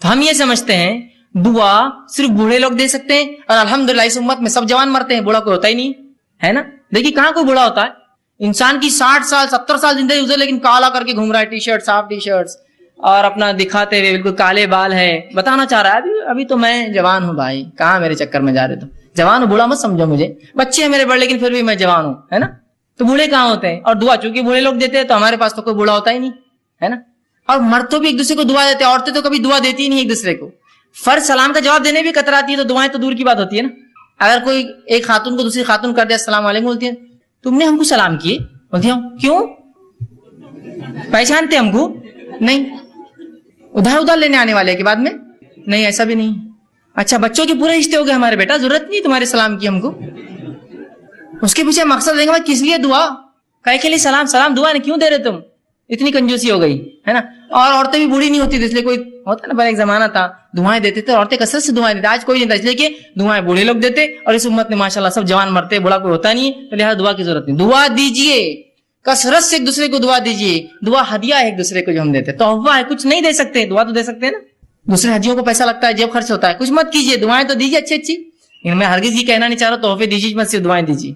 تو ہم یہ سمجھتے ہیں دعا صرف بوڑھے لوگ دے سکتے ہیں، اور الحمدللہ اس امت میں سب جوان مرتے ہیں، بوڑھا کوئی ہوتا ہی نہیں ہے نا۔ دیکھیے کہاں کوئی بوڑھا ہوتا ہے، انسان کی 60 سال 70 سال زندگی گزر لیکن کالا کر کے گھوم رہا ہے، ٹی شرٹ صاف ٹی شرٹس اور اپنا دکھاتے ہوئے بالکل کالے بال ہے، بتانا چاہ رہا ہے ابھی تو میں جوان ہوں بھائی، کہاں میرے چکر میں جا رہے، تو جوان ہوں، بوڑھا مت سمجھو مجھے، بچے ہیں میرے بڑے لیکن پھر بھی میں جوان ہوں، ہے نا۔ تو بوڑھے کہاں ہوتے ہیں؟ اور دعا چونکہ بوڑھے لوگ دیتے ہیں تو ہمارے پاس تو کوئی بوڑھا ہوتا ہی نہیں ہے نا۔ اور مرد تو بھی ایک دوسرے کو دعا دیتے ہیں، عورتیں تو کبھی دعا دیتی ہی نہیں ایک دوسرے کو، فرض سلام کا جواب دینے بھی کتراتی ہے، تو دعائیں تو دور کی بات ہوتی ہے نا۔ اگر کوئی ایک خاتون کو دوسری خاتون کر دے السلام علیکم، بولتی ہے تم نے ہم کو سلام کیے، بولتی ہوں کیوں، پہچانتے ہم کو نہیں، ادھار لینے آنے والے کے بعد میں نہیں، ایسا بھی نہیں۔ اچھا بچوں کے پورے رشتے ہو گئے ہمارے، بیٹا ضرورت نہیں تمہارے سلام کی ہم کو، اس کے پیچھے مقصد دیں گے کس لیے دعا، کہے کے لیے سلام، سلام دعا نہیں کیوں دے رہے تم، اتنی کنجوسی ہو گئی ہے نا۔ اور عورتیں بھی بوڑھی نہیں ہوتی تھی، اس لیے کوئی ہوتا نا، پہلے ایک زمانہ تھا دعائیں دیتے تھے، عورتیں کثرت سے دعائیں دیتے، آج کوئی نہیں تھا، اس لیے کہ دعائیں بوڑھے لوگ دیتے، اور اس امت میں ماشاءاللہ سب جوان مرتے، بوڑھا کوئی ہوتا نہیں، تو لہٰذا دعا کی ضرورت نہیں۔ دعا دیجیے، کثرت سے ایک دوسرے کو دعا دیجیے، دعا ہدیہ ہے ایک دوسرے کو جو ہم دیتے، تحفہ ہے، کچھ نہیں دے سکتے، دعا تو دے سکتے ہیں نا۔ دوسرے ہدیوں کو پیسہ لگتا ہے، جیب خرچ ہوتا ہے، کچھ مت کیجیے، دعائیں تو دیجیے اچھی اچھی۔ میں ہرگز یہ کہنا نہیں چاہ رہا تحفے دیجیے مت، صرف دعائیں دیجیے،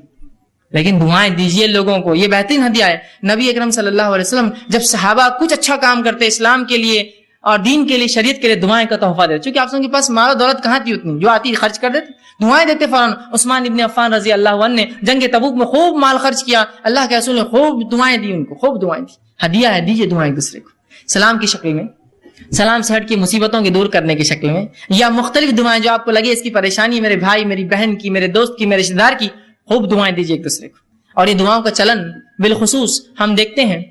لیکن دعائیں دیجیے لوگوں کو، یہ بہترین ہدیہ ہے۔ نبی اکرم صلی اللہ علیہ وسلم جب صحابہ کچھ اچھا کام کرتے اسلام کے لیے اور دین کے لیے، شریعت کے لیے، دعائیں کا تحفہ دیتے، چونکہ آپ کے پاس مال و دولت کہاں تھی اتنی، جو آتی خرچ کر دیتے، دعائیں دیتے فوراً۔ عثمان ابن عفان رضی اللہ عنہ نے جنگ تبوک میں خوب مال خرچ کیا، اللہ کے رسول نے خوب دعائیں دی ان کو، خوب دعائیں دی، ہدیہ ہے، دیجیے دعائیں ایک دوسرے کو، سلام کی شکل میں، سلام سے ہٹ کے مصیبتوں کی دور کرنے کی شکل میں، یا مختلف دعائیں جو آپ کو لگے اس کی پریشانی میرے بھائی میری بہن کی، میرے دوست کی، میرے رشتے دار کی، خوب دعائیں دیجیے ایک دوسرے کو۔ اور یہ دعاؤں کا چلن بالخصوص ہم دیکھتے ہیں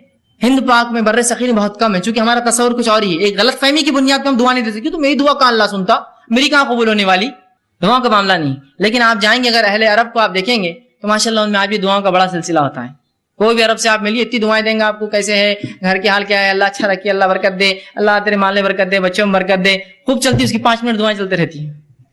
ہند پاک میں، بر صغیر میں بہت کم ہے، چونکہ ہمارا تصور کچھ اور ہی ہے، ایک غلط فہمی کی بنیاد پہ ہم دعا نہیں دے سکتے، تو میری دعا کہاں اللہ سنتا، میری کہاں قبول ہونے والی، دعاؤں کا معاملہ نہیں۔ لیکن آپ جائیں گے اگر اہل عرب کو آپ دیکھیں گے تو ماشاءاللہ ان میں آج بھی دعاؤں کا بڑا سلسلہ ہوتا ہے، کوئی بھی عرب سے آپ ملیے اتنی دعائیں دیں گے آپ کو، کیسے ہے، گھر کے حال کیا ہے، اللہ اچھا رکھے، اللہ برکت دے، اللہ تیرے مال میں برکت دے، بچوں میں برکت دے، خوب چلتی، اس کی 5 منٹ دعائیں چلتے رہتی ہیں،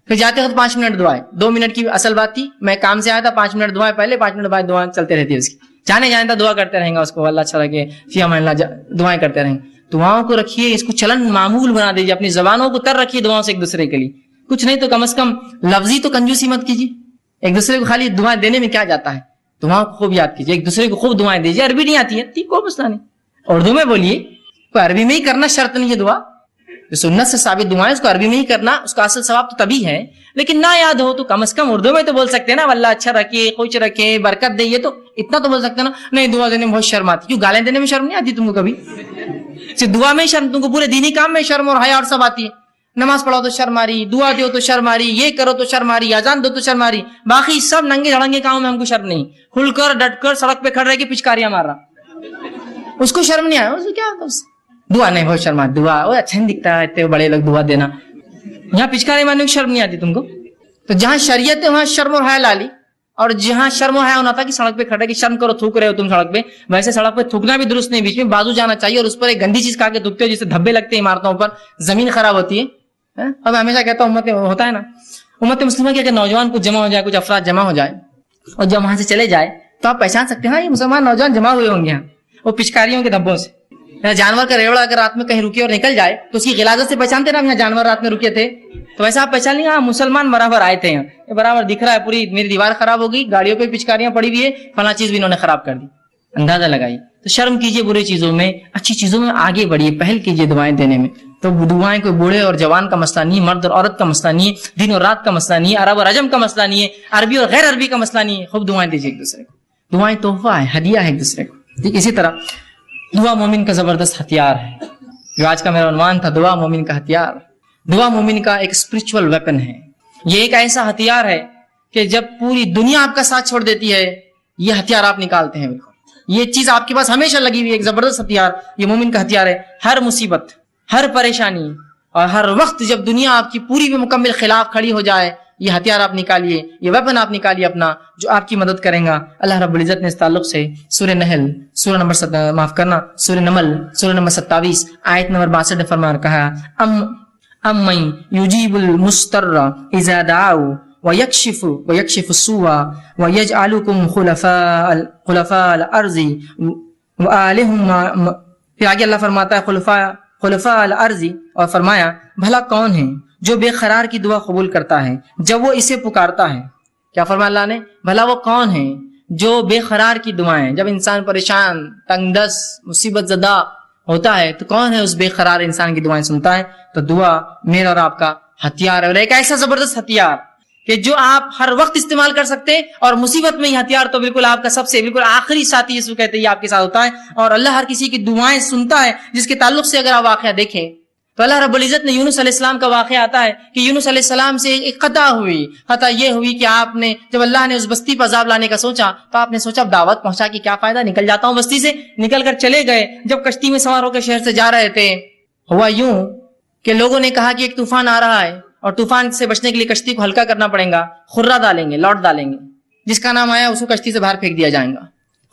پھر جاتے وقت 5 منٹ دعائیں، 2 منٹ کی اصل بات تھی، میں کام سے آیا تھا، 5 منٹ دعائیں پہلے، 5 منٹ بعد دعائیں چلتے رہتی ہے، اس کی جانے تھا دعا کرتے رہیں گا، اس کو اللہ اچھا رکھے، فی امان اللہ، دعائیں کرتے رہیں گے۔ دعاؤں کو رکھیے، اس کو چلن معمول بنا دیجیے، اپنی زبانوں کو تر رکھیے دعاؤں سے ایک دوسرے کے لیے، کچھ نہیں تو کم از کم لفظی تو کنجوسی مت کیجیے، ایک دوسرے کو خالی دعائیں دینے میں کیا جاتا ہے، دعاؤں کو خوب یاد کیجیے، ایک دوسرے کو خوب دعائیں دیجیے، عربی نہیں آتی ہے کوئی مسئلہ نہیں، اردو میں بولیے، کوئی عربی میں ہی کرنا شرط نہیں ہے، دعا جو سنت سے ثابت دعائیں اس کو عربی میں ہی کرنا، اس کا اصل ثواب تو تبھی ہے، لیکن نہ یاد ہو تو کم از کم اردو میں تو بول سکتے ہیں نا، اللہ اچھا رکھے، خوش رکھے، برکت دے، یہ تو اتنا تو بول سکتے ہیں نا۔ نہیں دعا دینے میں بہت شرم آتی، کیوں گالیں دینے میں شرم نہیں آتی تم کو کبھی؟ صرف دعا میں شرم، تم کو پورے دینی کام میں شرم اور حیا اور سب آتی ہے، نماز پڑھو تو شرم آ رہی، دعا دو تو شرم آ رہی، یہ کرو تو شرم آ رہی، اذان دو تو شرم آ رہی، باقی سب ننگے دھڑنگے کاموں میں ہم کو شرم نہیں، کھل کر ڈٹ کر سڑک پہ کھڑے رہ کے پچکاریاں مار رہا، اس کو شرم نہیں آیا، اس کو کیا ہوتا، دعا نہیں بہت شرم آتی، دعا وہ اچھا نہیں دکھتا ہے، اتنے بڑے لوگ دعا دینا، یہاں پچکارے مارنے کی شرم نہیں آتی تم کو، تو جہاں شریعت ہے وہاں شرم اور حیا لالی، اور جہاں شرم و حیا ہونا تھا کہ سڑک پہ کھڑے کی شرم کرو، تھوک رہے ہو تم سڑک پہ، ویسے سڑک پہ تھوکنا بھی درست نہیں، بیچ میں بازو جانا چاہیے، اور اس پر ایک گندی چیز کھا کے تھوکتے ہو جسے دھبے لگتے ہیں عمارتوں پر، زمین خراب ہوتی ہے۔ اب ہمیشہ کہتا ہوں امت ہوتا ہے نا، امت مسلمہ کی اگر نوجوان کچھ جمع ہو جائے، کچھ افراد جمع ہو جائے اور جب وہاں سے چلے جائے تو آپ پہچان سکتے ہیں ہاں یہ مسلمان نوجوان جمع ہوئے ہوں گے یہاں، وہ پچکاریوں کے دھبوں سے۔ جانور کا ریوڑا اگر رات میں کہیں رکے اور نکل جائے تو اس کی غلاظت سے پہچانتے نا، یہاں جانور رات میں رکے تھے، تو ویسا آپ پہچان لیں ہاں مسلمان برابر آئے تھے، یہاں برابر دکھ رہا ہے، پوری میری دیوار خراب ہو گئی، گاڑیوں پہ پچکاریاں پڑی ہوئی ہے، فلاں چیز بھی انہوں نے خراب کر دی، اندازہ لگائی۔ تو شرم کیجیے برے چیزوں میں، اچھی چیزوں میں آگے بڑھیے، پہل کیجیے دعائیں دینے میں۔ تو دعائیں کوئی بوڑھے اور جوان کا مسئلہ نہیں، مرد اور عورت کا مسئلہ نہیں، دن اور رات کا مسئلہ نہیں، عرب اور عجم کا مسئلہ نہیں ہے، عربی اور غیر عربی کا مسئلہ نہیں ہے، خوب دعائیں دیجیے ایک دوسرے کو، دعائیں تحفہ ہے، ہدیہ ہے ایک دوسرے کو۔ ٹھیک اسی طرح دعا مومن کا زبردست ہتھیار ہے، جو آج کا میرا عنوان تھا، دعا مومن کا ہتھیار۔ دعا مومن کا ایک اسپرچول ویپن ہے، یہ ایک ایسا ہتھیار ہے کہ جب پوری دنیا آپ کا ساتھ چھوڑ دیتی ہے یہ ہتھیار آپ نکالتے ہیں، بالکل یہ چیز آپ کے پاس ہمیشہ لگی ہوئی ہے، ایک زبردست ہتھیار، یہ مومن کا ہتھیار ہے. ہر مصیبت، ہر پریشانی اور ہر وقت جب دنیا آپ کی پوری بھی مکمل خلاف کھڑی ہو جائے، یہ ہتھیار آپ نکالیے، یہ ویپن آپ نکالیے اپنا، جو آپ کی مدد کریں گا. اللہ رب العزت نے اس تعلق سے سورہ نحل سورہ نمبر سورہ نمل سورہ نمبر 27 آیت نمبر 62 میں فرمایا کہا امن یجیب المستر اذا دعوا ويكشف السوء ويجعلكم خلفاء الارض وآلہم. پھر آگے اللہ فرماتا ہے خلفاء الارض، اور فرمایا بھلا کون ہے جو بے قرار کی دعا قبول کرتا ہے جب وہ اسے پکارتا ہے. کیا فرمایا اللہ نے؟ بھلا وہ کون ہے جو بے قرار کی دعائیں، جب انسان پریشان، تنگ دست، مصیبت زدہ ہوتا ہے تو کون ہے اس بے قرار انسان کی دعائیں سنتا ہے؟ تو دعا میرا اور آپ کا ہتھیار ہے، اور ایک ایسا زبردست ہتھیار کہ جو آپ ہر وقت استعمال کر سکتے ہیں، اور مصیبت میں یہ ہتھیار تو بالکل آپ کا سب سے بالکل آخری ساتھی اس کو کہتے ہیں، یہ آپ کے ساتھ ہوتا ہے. اور اللہ ہر کسی کی دعائیں سنتا ہے، جس کے تعلق سے اگر آپ واقعہ دیکھیں تو اللہ رب العزت نے یونس علیہ السلام کا واقعہ آتا ہے کہ یونس علیہ السلام سے ایک خطا یہ ہوئی کہ آپ نے جب اللہ نے اس بستی پر عذاب لانے کا سوچا تو آپ نے سوچا اب دعوت پہنچا کے کیا فائدہ، نکل جاتا ہوں بستی سے. نکل کر چلے گئے. جب کشتی میں سوار ہو کے شہر سے جا رہے تھے، ہوا یوں کہ لوگوں نے کہا کہ ایک طوفان آ رہا ہے اور طوفان سے بچنے کے لیے کشتی کو ہلکا کرنا پڑے گا، خرہ ڈالیں گے، لوٹ ڈالیں گے، جس کا نام آیا اس کو کشتی سے باہر پھینک دیا جائے گا.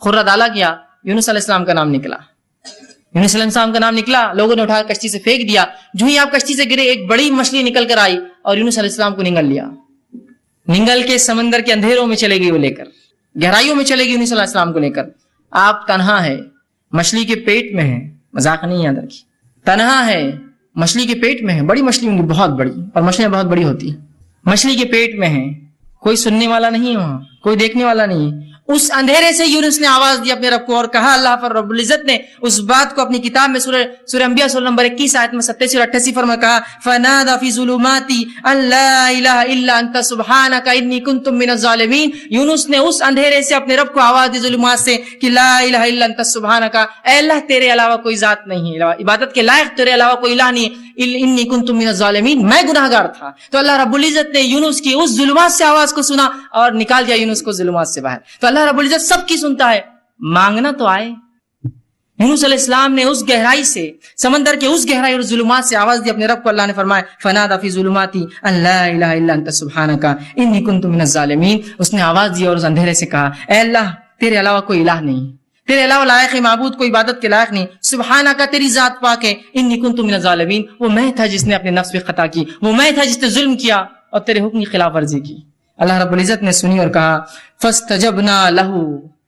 خرہ ڈالا گیا، یونس علیہ السلام کا نام نکلا. یونس علیہ السلام کا نام نکلا، لوگوں نے اٹھا کر کشتی سے پھینک دیا. جو ہی آپ کشتی سے گرے ایک بڑی مچھلی نکل کر آئی اور یونس علیہ السلام کو نگل لیا. نگل کے سمندر کے اندھیروں میں چلے گئی، وہ لے کر گہرائیوں میں چلے گئی یونس علیہ السلام کو لے کر. آپ تنہا ہے، مچھلی کے پیٹ میں ہے، مذاق نہیں یاد رکھیے، تنہا ہے، مچھلی کے پیٹ میں ہے. بڑی مچھلی ہوں گی، بہت بڑی، اور مچھلیاں بہت بڑی ہوتی، مچھلی کے پیٹ میں ہے. کوئی سننے والا نہیں ہے وہاں، کوئی دیکھنے والا نہیں ہے. اس اندھیرے سے یونس نے آواز دی اپنے رب کو اور کہا. اللہ پر رب العزت نے اس بات کو اپنی کتاب میں سورہ انبیاء سورہ نمبر 21 آیت میں 87 اور 88 فرمایا کہا فنادى في ظلمات ان لا الہ الا انت سبحانك انی کنت من الظالمین. یونس نے اس اندھیرے سے اپنے رب کو آواز دی ظلمات سے کہ لا الہ الا انت سبحانك، اے اللہ تیرے علاوہ کوئی ذات نہیں ہے، عبادت کے لائق تیرے علاوہ کوئی الہ نہیں، انی کنت من الظالمین، میں گناہگار تھا. تو اللہ رب العزت نے یونس کی اس ظلمات سے آواز کو سنا اور نکال دیا یونس کو ظلمات سے باہر. تو اللہ رب العزت سب کی سنتا ہے، مانگنا تو آئے. یونس علیہ السلام نے اس گہرائی سے، سمندر کے اس گہرائی اور ظلمات سے آواز دی اپنے رب کو. اللہ نے فرمایا فنادى في ظلمات ان لا الہ الا انت سبحانك انی کنت من الظالمین. اس نے آواز دی اور اس اندھیرے سے کہا اے اللہ تیرے علاوہ کوئی الہ نہیں، تیرے علاوہ لائق معبود کوئی عبادت کے لائق نہیں، سبحانك تیری ذات پاک ہے، انی کنت من الظالمین، وہ میں تھا جس نے اپنے نفس پہ خطا کی، وہ میں تھا جس نے ظلم کیا اور تیرے حکم کی خلاف ورزی کی. اللہ رب العزت نے سنی اور کہا فاستجبنا له،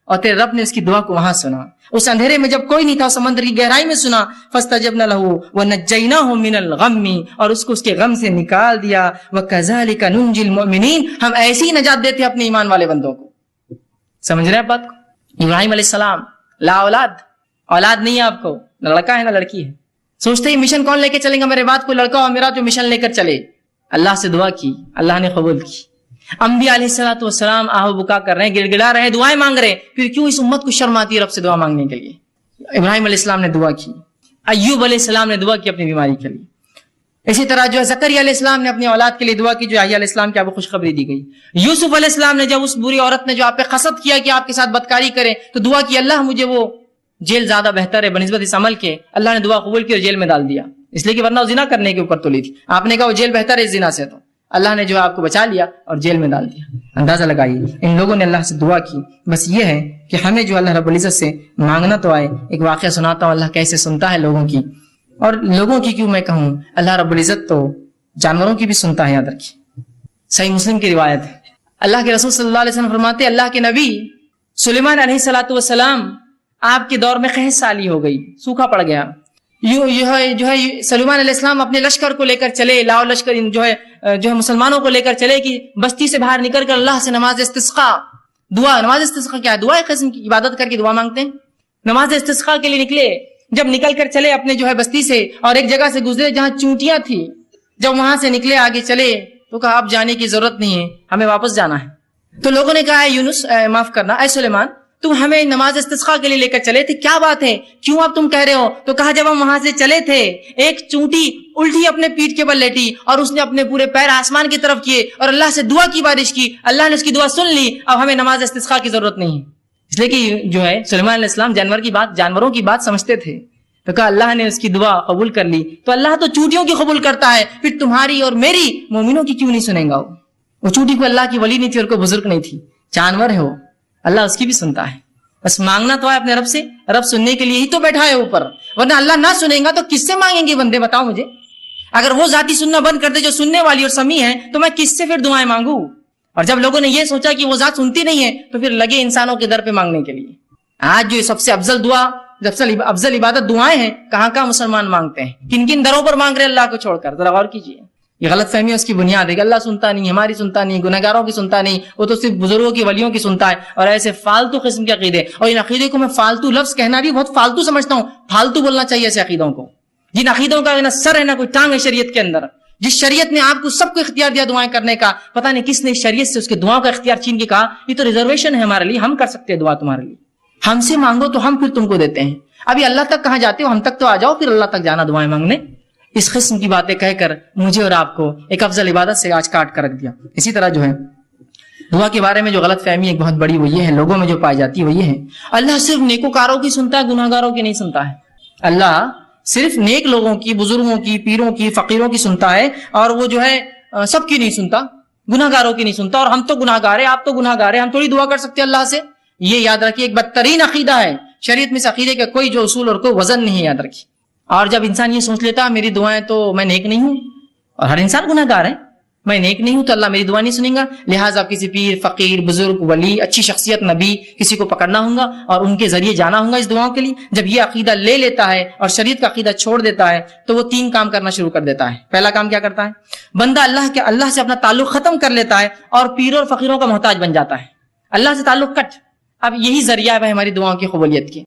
اور تیرے رب نے اس کی دعا کو وہاں سنا. اس اندھیرے میں جب کوئی نہیں تھا، سمندر کی گہرائی میں سنا. فاستجبنا له ونجيناه من الغم، اور اس کو اس کے غم سے نکال دیا. وكذلك ننجي المؤمنين، ہم ایسی ہی نجات دیتے اپنے ایمان والے بندوں کو. سمجھ رہے ہیں بات کو؟ ابراہیم علیہ السلام لا اولاد نہیں ہے آپ کو، نہ لڑکا ہے نہ لڑکی ہے. سوچتے ہی مشن کون لے کے چلیں گا میرے بعد، کوئی لڑکا اور میرا جو مشن لے کر چلے. اللہ سے دعا کی، اللہ نے قبول کی. انبیاء علیہ الصلوۃ والسلام آہ بکا کر رہے ہیں، گڑ گڑا رہے ہیں، دعائیں مانگ رہے ہیں. پھر کیوں اس امت کو شرم آتی ہے رب سے دعا مانگنے کے لیے؟ ابراہیم علیہ السلام نے دعا کی، ایوب علیہ السلام نے دعا کی اپنی بیماری کے لیے. اسی طرح جو ہے زکریا علیہ السلام نے اپنی اولاد کے لیے دعا کی، جو یحییٰ علیہ السلام کی آپ کو خوشخبری دی گئی. یوسف علیہ السلام نے جب اس بری عورت نے جو آپ پہ حسد کیا کہ آپ کے ساتھ بدکاری کرے تو دعا کی اللہ مجھے وہ جیل زیادہ بہتر ہے بنسبت اس عمل کے. اللہ نے دعا قبول کی اور جیل میں ڈال دیا، اس لیے کہ ورنہ زنا کرنے کے اوپر تولی تھی. آپ نے کہا وہ جیل بہتر ہے اس زنا سے، تو اللہ نے جو آپ کو بچا لیا اور جیل میں ڈال دیا. اندازہ لگائیے ان لوگوں نے اللہ سے دعا کی. بس یہ ہے کہ ہمیں جو اللہ رب العزت سے مانگنا تو آئے. ایک واقعہ سناتا ہوں اللہ کیسے سنتا ہے لوگوں کی، اور لوگوں کی کیوں میں کہوں، اللہ رب العزت تو جانوروں کی بھی سنتا ہے. یاد رکھیے، صحیح مسلم کی روایت ہے. اللہ کے رسول صلی اللہ علیہ وسلم فرماتے ہیں اللہ کے نبی سلیمان علیہ الصلوۃ والسلام آپ کے دور میں قحط سالی ہو گئی، سوکھا پڑ گیا. جو ہے سلیمان علیہ السلام اپنے لشکر کو لے کر چلے، لاؤ لشکر جو ہے مسلمانوں کو لے کر چلے کہ بستی سے باہر نکل کر اللہ سے نماز استسقاء نماز استسقاء کیا ہے؟ دعا قسم کی عبادت کر کے دعا مانگتے ہیں. نماز استسقاء کے لیے نکلے. جب نکل کر چلے اپنے جو ہے بستی سے اور ایک جگہ سے گزرے جہاں چونٹیاں تھی، جب وہاں سے نکلے آگے چلے تو کہا آپ جانے کی ضرورت نہیں ہے، ہمیں واپس جانا ہے. تو لوگوں نے کہا یونس معاف کرنا، اے سلیمان تم ہمیں نماز استسقاء کے لیے لے کر چلے تھے، کیا بات ہے، کیوں آپ تم کہہ رہے ہو؟ تو کہا جب ہم وہاں سے چلے تھے ایک چونٹی الٹی اپنے پیٹھ کے بل لیٹی اور اس نے اپنے پورے پیر آسمان کی طرف کیے اور اللہ سے دعا کی بارش کی، اللہ نے اس کی دعا سن لی، اب ہمیں نماز استسقاء کی ضرورت نہیں ہے. اس لیے کہ جو ہے سلیمان علیہ السلام جانوروں کی بات سمجھتے تھے، تو کہا اللہ نے اس کی دعا قبول کر لی، تو اللہ تو چوٹیوں کی قبول کرتا ہے، پھر تمہاری اور میری مومنوں کی کیوں نہیں سنیں گا؟ وہ چوٹی کو اللہ کی ولی نہیں تھی اور کوئی بزرگ نہیں تھی، جانور ہے وہ، اللہ اس کی بھی سنتا ہے۔ بس مانگنا تو ہے اپنے رب سے، رب سننے کے لیے ہی تو بیٹھا ہے اوپر، ورنہ اللہ نہ سنیں گا تو کس سے مانگیں گے بندے؟ بتاؤ مجھے، اگر وہ ذاتی سننا بند کر دے جو سننے والی اور سمیع ہے تو میں کس سے پھر دعائیں مانگوں؟ اور جب لوگوں نے یہ سوچا کہ وہ ذات سنتی نہیں ہے تو پھر لگے انسانوں کے در پہ مانگنے کے لیے۔ آج جو سب سے افضل دعا، افضل عبادت دعائیں ہیں، کہاں مسلمان مانگتے ہیں، کن کن دروں پر مانگ رہے اللہ کو چھوڑ کر؟ ذرا غور کیجیے۔ یہ غلط فہمی ہے، اس کی بنیاد ہے کہ اللہ سنتا نہیں، ہماری سنتا نہیں، گنہگاروں کی سنتا نہیں، وہ تو صرف بزرگوں کی ولیوں کی سنتا ہے، اور ایسے فالتو قسم کے عقیدے۔ اور ان عقیدے کو میں فالتو لفظ کہنا بھی بہت فالتو سمجھتا ہوں، فالتو بولنا چاہیے ایسے عقیدوں کو، جن عقیدوں کا نہ سر ہے نہ کوئی ٹانگ ہے شریعت کے اندر۔ جس شریعت نے آپ کو سب کو اختیار دیا دعائیں کرنے کا، پتہ نہیں کس نے شریعت سے اس کے دعاؤں کا اختیار چھین کے کہا یہ تو ریزرویشن ہے ہمارے لیے، ہم کر سکتے ہیں دعا تمہارے لیے، ہم سے مانگو تو ہم پھر تم کو دیتے ہیں۔ ابھی اللہ تک کہاں جاتے ہو؟ ہم تک تو آ جاؤ، پھر اللہ تک جانا دعائیں مانگنے۔ اس قسم کی باتیں کہہ کر مجھے اور آپ کو ایک افضل عبادت سے آج کاٹ کر رکھ دیا۔ اسی طرح جو ہے دعا کے بارے میں جو غلط فہمی ایک بہت بڑی وہ یہ ہے، لوگوں میں جو پائی جاتی ہے وہ یہ ہے، اللہ صرف نیکوکاروں کی سنتا ہے، گناہگاروں کی نہیں سنتا ہے۔ اللہ صرف نیک لوگوں کی، بزرگوں کی، پیروں کی، فقیروں کی سنتا ہے، اور وہ جو ہے سب کی نہیں سنتا، گناہگاروں کی نہیں سنتا۔ اور ہم تو گناہگار ہیں، آپ تو گناہگار ہیں، ہم تھوڑی دعا کر سکتے ہیں اللہ سے؟ یہ یاد رکھیے، ایک بدترین عقیدہ ہے شریعت میں، سے عقیدے کا کوئی جو اصول اور کوئی وزن نہیں ہے، یاد رکھیے۔ اور جب انسان یہ سوچ لیتا میری دعائیں تو میں نیک نہیں ہوں، اور ہر انسان گناہگار ہے، میں نیک نہیں ہوں تو اللہ میری دعا نہیں سنیں گا، لہٰذا کسی پیر، فقیر، بزرگ، ولی، اچھی شخصیت، نبی، کسی کو پکڑنا ہوگا اور ان کے ذریعے جانا ہوگا اس دعاؤں کے لیے۔ جب یہ عقیدہ لے لیتا ہے اور شریعت کا عقیدہ چھوڑ دیتا ہے تو وہ 3 کام کرنا شروع کر دیتا ہے۔ پہلا کام کیا کرتا ہے؟ بندہ اللہ سے اپنا تعلق ختم کر لیتا ہے اور پیروں اور فقیروں کا محتاج بن جاتا ہے، اللہ سے تعلق کٹ۔ اب یہی ذریعہ ہے ہماری دعاؤں کی قبولیت کی۔